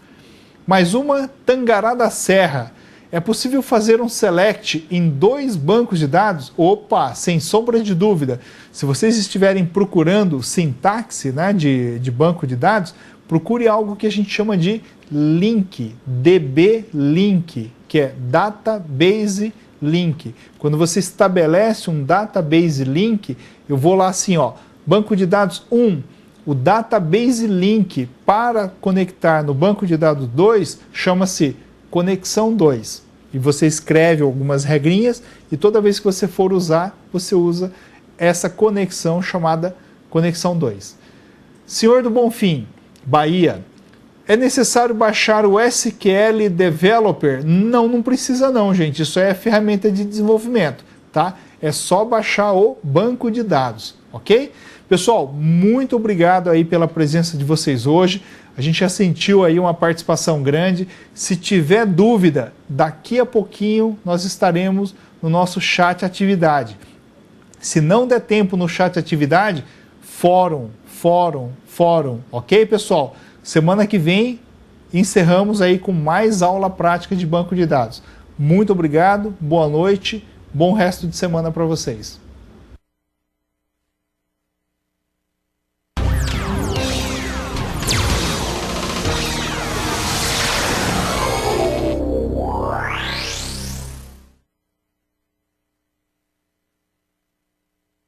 Mais uma, Tangará da Serra. É possível fazer um select em 2 bancos de dados? Opa, sem sombra de dúvida. Se vocês estiverem procurando sintaxe, né, de banco de dados, procure algo que a gente chama de link, DB link, que é database link. Quando você estabelece um database link, eu vou lá assim, ó, banco de dados 1, o database link para conectar no banco de dados 2 chama-se conexão 2. E você escreve algumas regrinhas e toda vez que você for usar, você usa essa conexão chamada conexão 2. Senhor do Bonfim, Bahia, é necessário baixar o SQL Developer? Não precisa não, gente. Isso é ferramenta de desenvolvimento, tá? É só baixar o banco de dados, ok? Pessoal, muito obrigado aí pela presença de vocês hoje. A gente já sentiu aí uma participação grande. Se tiver dúvida, daqui a pouquinho nós estaremos no nosso chat atividade. Se não der tempo no chat atividade, fórum, ok, pessoal? Semana que vem encerramos aí com mais aula prática de banco de dados. Muito obrigado, boa noite, bom resto de semana para vocês.